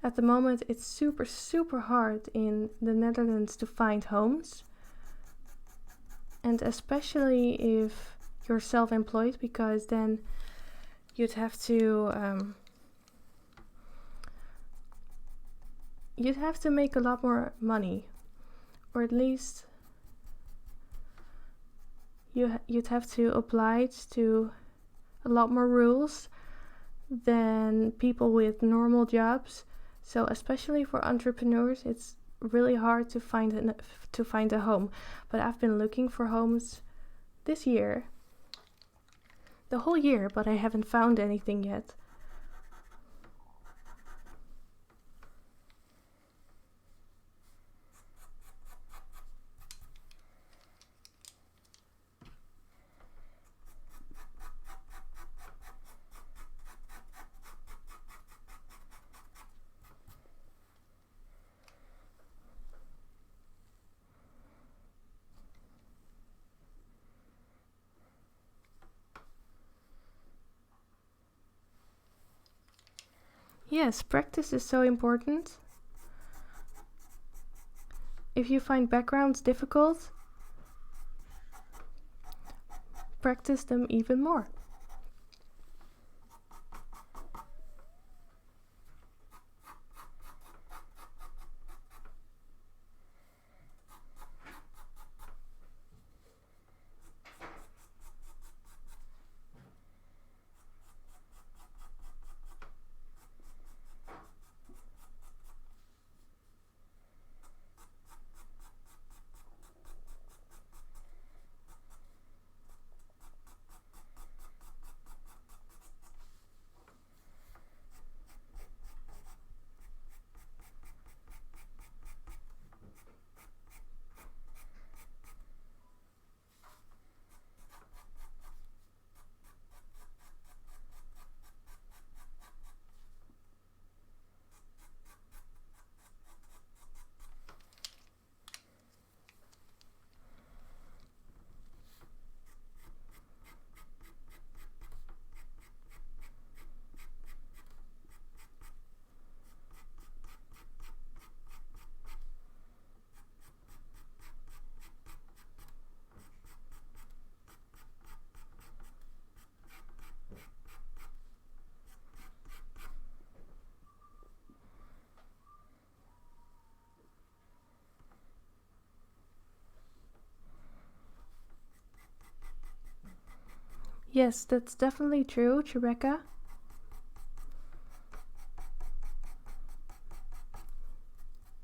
At the moment it's super hard in the Netherlands to find homes. And especially if you're self-employed, because then you'd have to make a lot more money, or at least you'd have to oblige to a lot more rules than people with normal jobs. So especially for entrepreneurs, it's really hard to find a home. But I've been looking for homes this year, the whole year, but I haven't found anything yet. Yes, practice is so important. If you find backgrounds difficult, practice them even more. Yes, that's definitely true, Rebecca.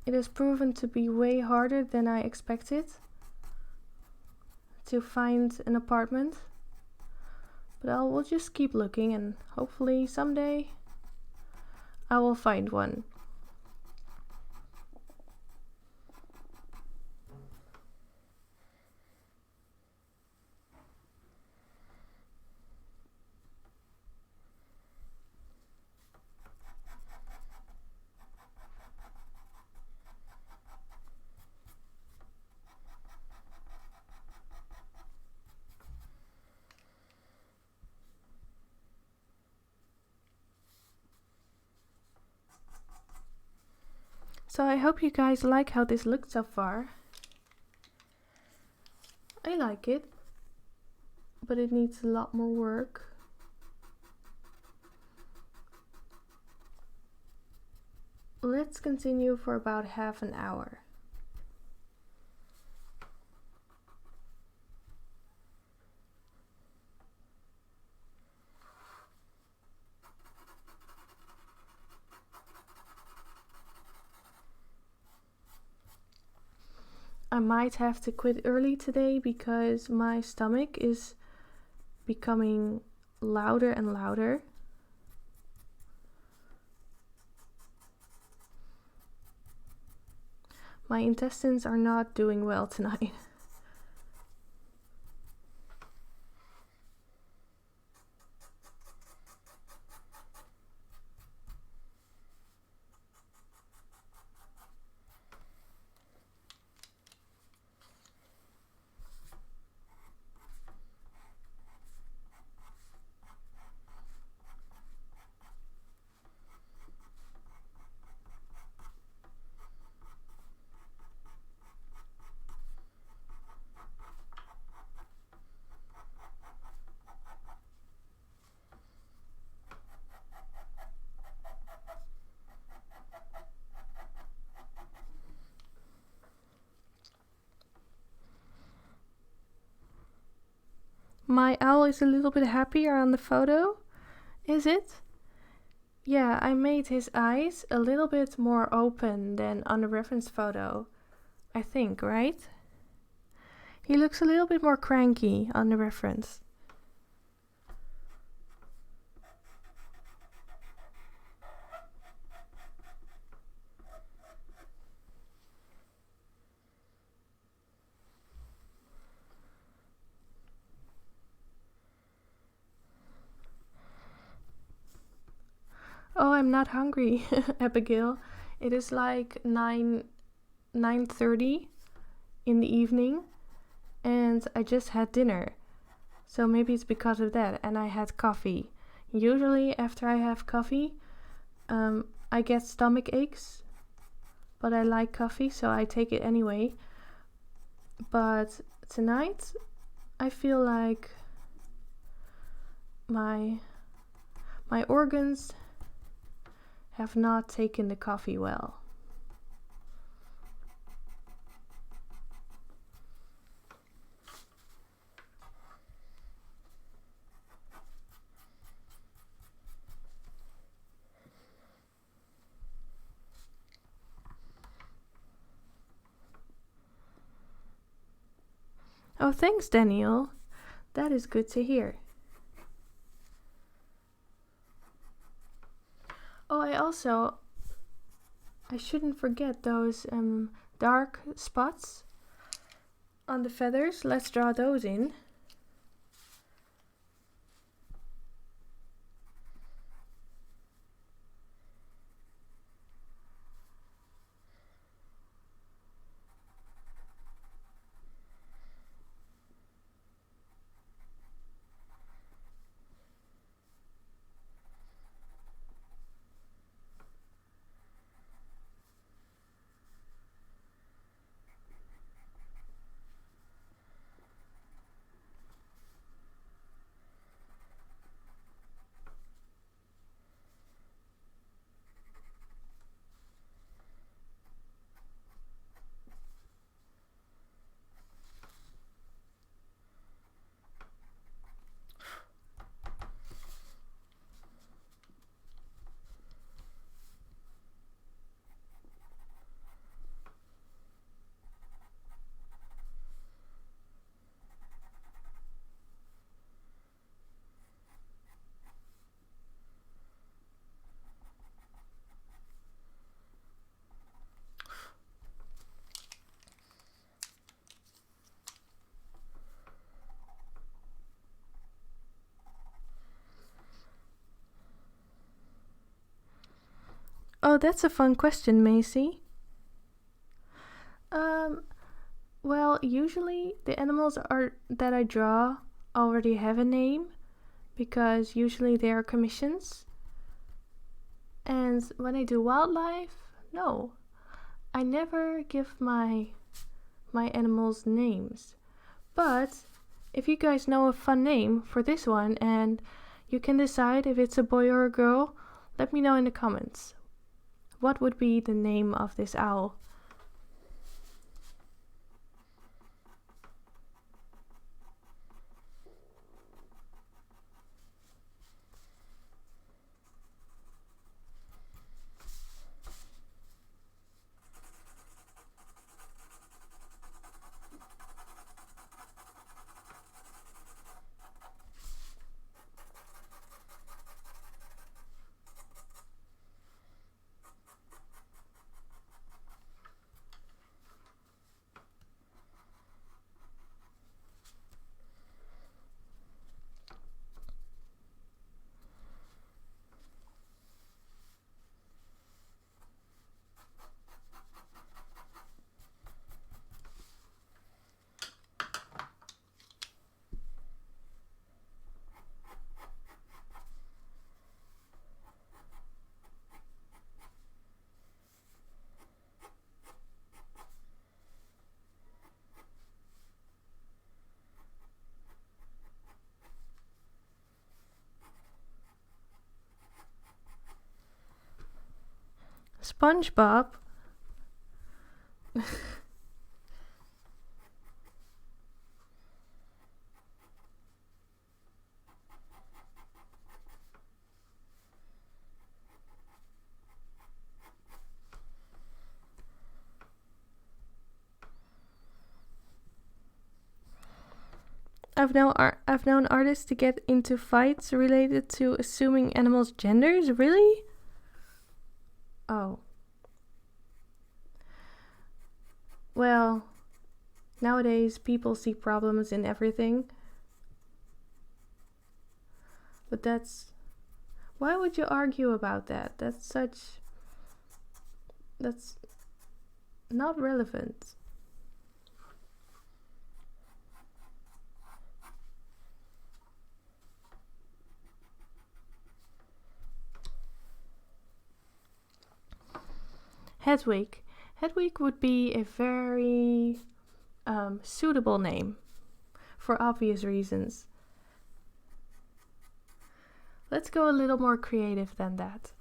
It has proven to be way harder than I expected to find an apartment. But we'll just keep looking and hopefully someday I will find one. So I hope you guys like how this looked so far. I like it, but it needs a lot more work. Let's continue for about half an hour. I might have to quit early today because my stomach is becoming louder and louder. My intestines are not doing well tonight. My owl is a little bit happier on the photo, is it? Yeah, I made his eyes a little bit more open than on the reference photo, I think, right? He looks a little bit more cranky on the reference. Oh, I'm not hungry, Abigail. It is like 9:30 in the evening, and I just had dinner. So maybe it's because of that, and I had coffee. Usually after I have coffee, I get stomach aches, but I like coffee, so I take it anyway. But tonight, I feel like my organs have not taken the coffee well. Oh, thanks, Daniel. That is good to hear. Oh, I shouldn't forget those dark spots on the feathers. Let's draw those in. Oh, that's a fun question, Macy. Well, usually the animals that I draw already have a name because usually they are commissions. And when I do wildlife, no, I never give my animals names. But if you guys know a fun name for this one and you can decide if it's a boy or a girl, let me know in the comments. What would be the name of this owl? SpongeBob? I've known artists to get into fights related to assuming animals' genders. Really? Oh. Well, nowadays people see problems in everything. But why would you argue about that? That's not relevant. Hedwig. Hedwig would be a very suitable name for obvious reasons. Let's go a little more creative than that.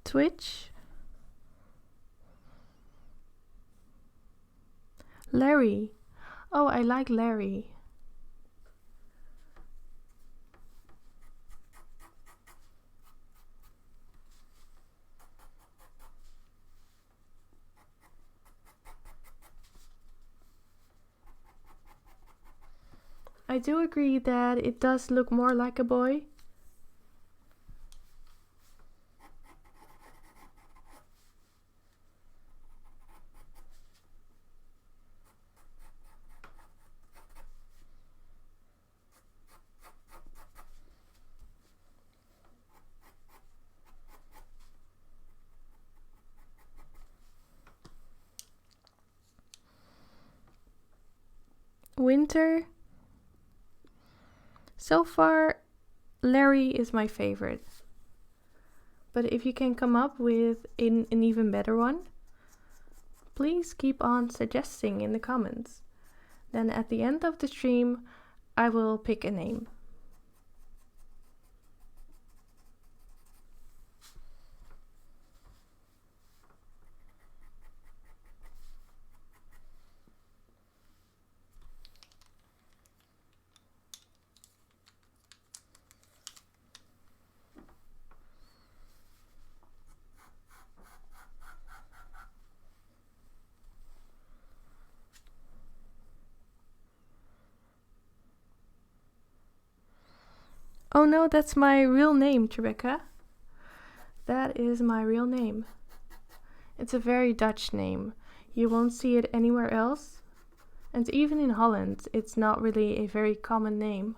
Twitch. Larry. Oh, I like Larry. I do agree that it does look more like a boy. Winter. So far, Larry is my favorite. But if you can come up with an even better one, please keep on suggesting in the comments. Then at the end of the stream, I will pick a name. Oh no, that's my real name, Rebecca. That is my real name. It's a very Dutch name. You won't see it anywhere else. And even in Holland, it's not really a very common name.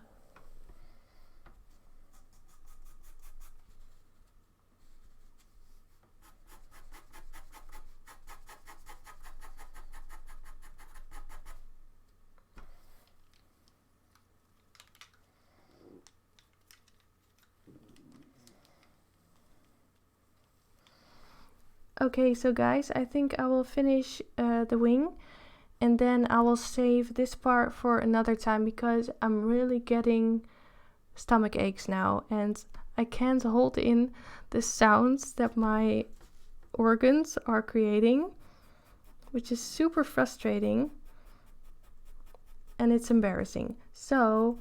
Okay, so guys, I think I will finish the wing and then I will save this part for another time because I'm really getting stomach aches now and I can't hold in the sounds that my organs are creating, which is super frustrating and it's embarrassing. So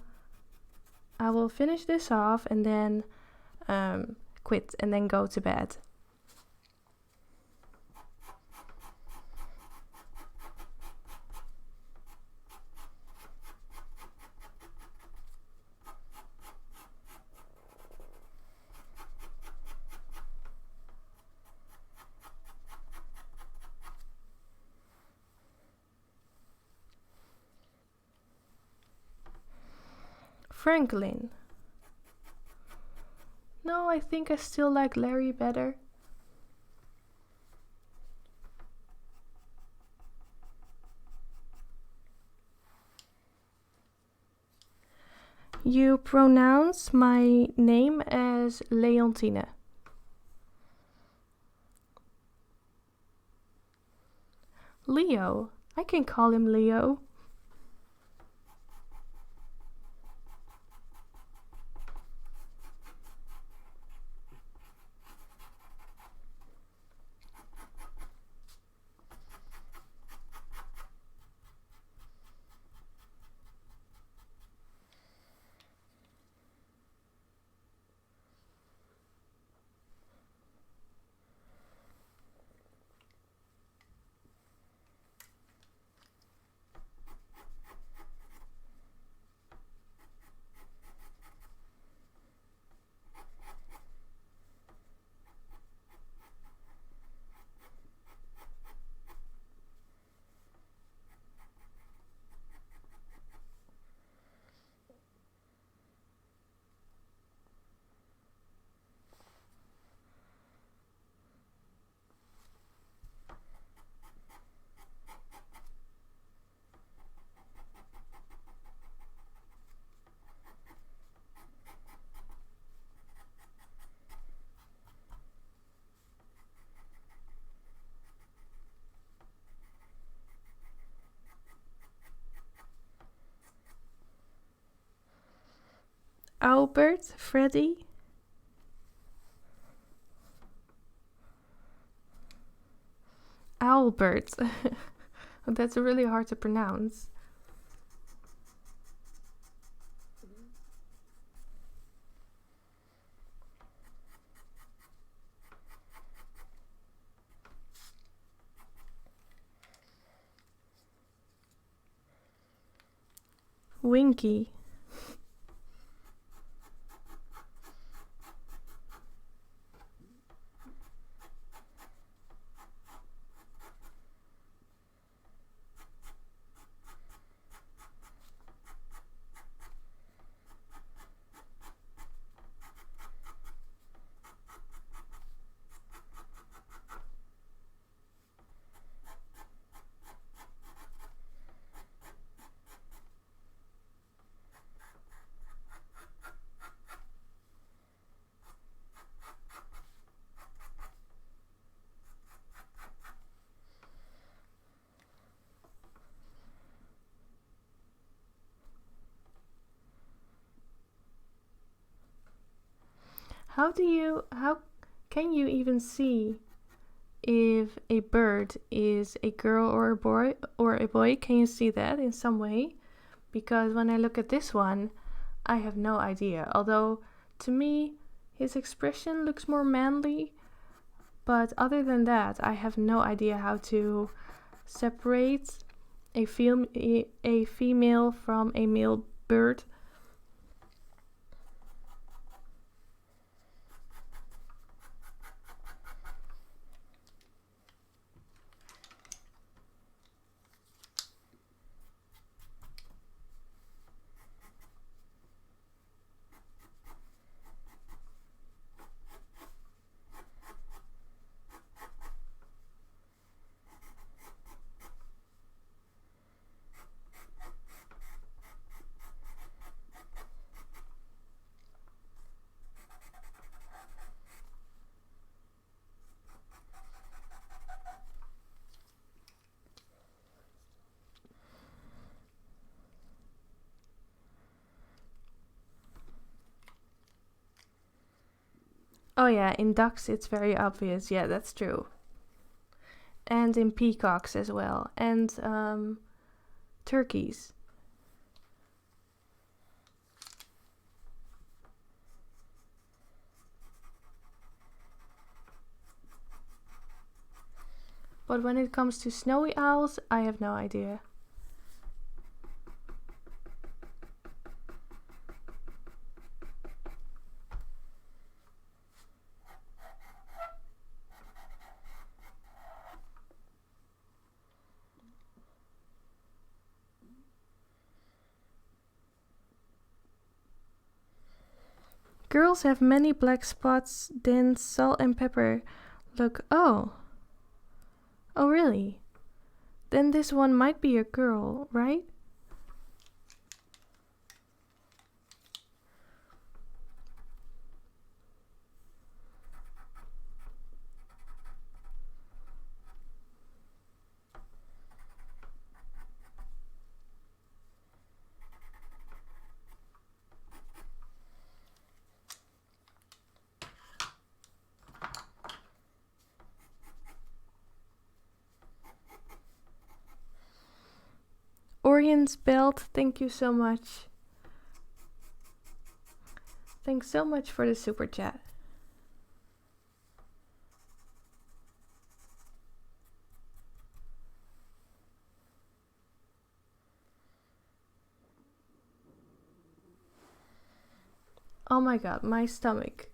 I will finish this off and then quit and then go to bed. Franklin. No, I think I still like Larry better. You pronounce my name as Leontine. Leo. I can call him Leo. Albert, Freddy. Albert. That's really hard to pronounce. Winky. How can you even see if a bird is a girl or a boy? Can you see that in some way? Because when I look at this one, I have no idea. Although to me, his expression looks more manly. But other than that, I have no idea how to separate a female from a male bird. Oh yeah, in ducks it's very obvious. Yeah, that's true. And in peacocks as well. And turkeys. But when it comes to snowy owls, I have no idea. Girls have many black spots, then salt and pepper. Look, oh. Oh, really? Then this one might be a girl, right? Orion's belt, thank you so much. Thanks so much for the super chat. Oh my god, my stomach.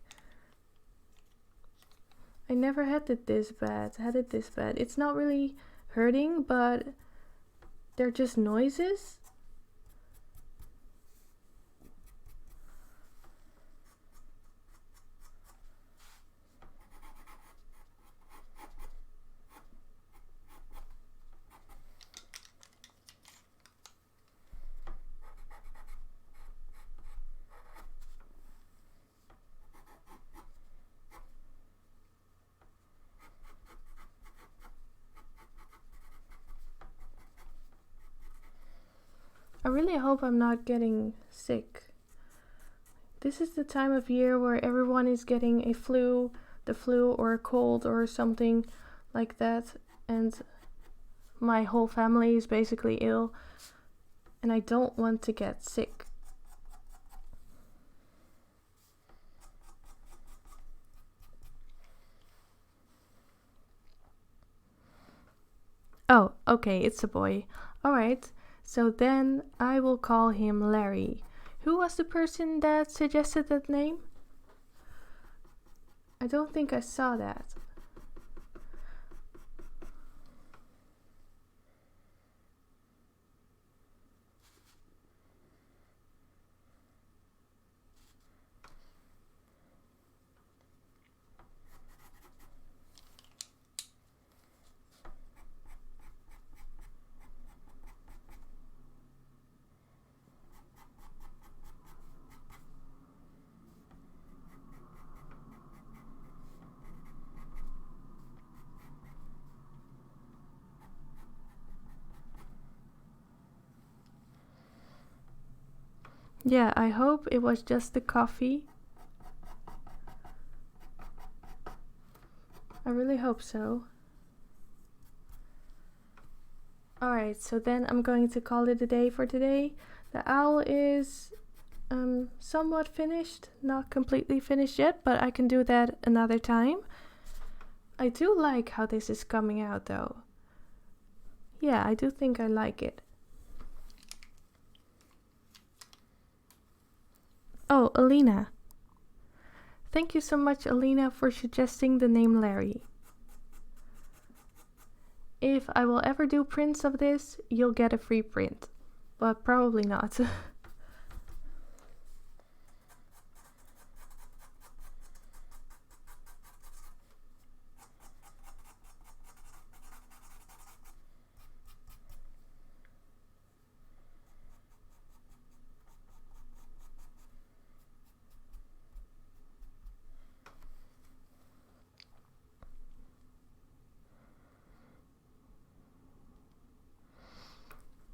I never had it this bad. It's not really hurting, but they're just noises. I really hope I'm not getting sick. This is the time of year where everyone is getting the flu or a cold or something like that, and my whole family is basically ill, and I don't want to get sick. Oh, okay, it's a boy. Alright, so then I will call him Larry. Who was the person that suggested that name? I don't think I saw that. Yeah, I hope it was just the coffee. I really hope so. Alright, so then I'm going to call it a day for today. The owl is somewhat finished, not completely finished yet, but I can do that another time. I do like how this is coming out though. Yeah, I do think I like it. Oh, Alina. Thank you so much, Alina, for suggesting the name Larry. If I will ever do prints of this, you'll get a free print. But probably not.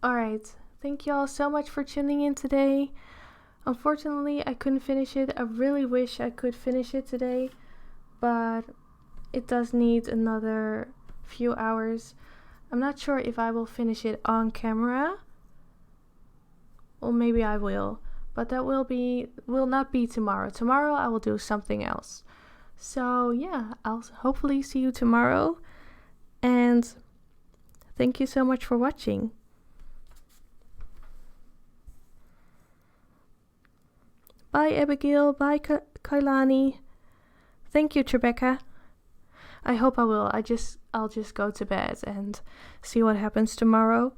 Alright, thank you all so much for tuning in today. Unfortunately, I couldn't finish it. I really wish I could finish it today. but it does need another few hours. I'm not sure if I will finish it on camera, or maybe I will, but that will not be tomorrow. Tomorrow I will do something else. So yeah, I'll hopefully see you tomorrow, and thank you so much for watching. Bye Abigail, bye Kailani. Thank you Trebecca. I hope I will. I'll just go to bed and see what happens tomorrow.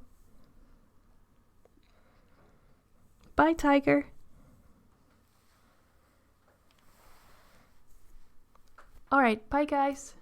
Bye Tiger. Alright, bye guys.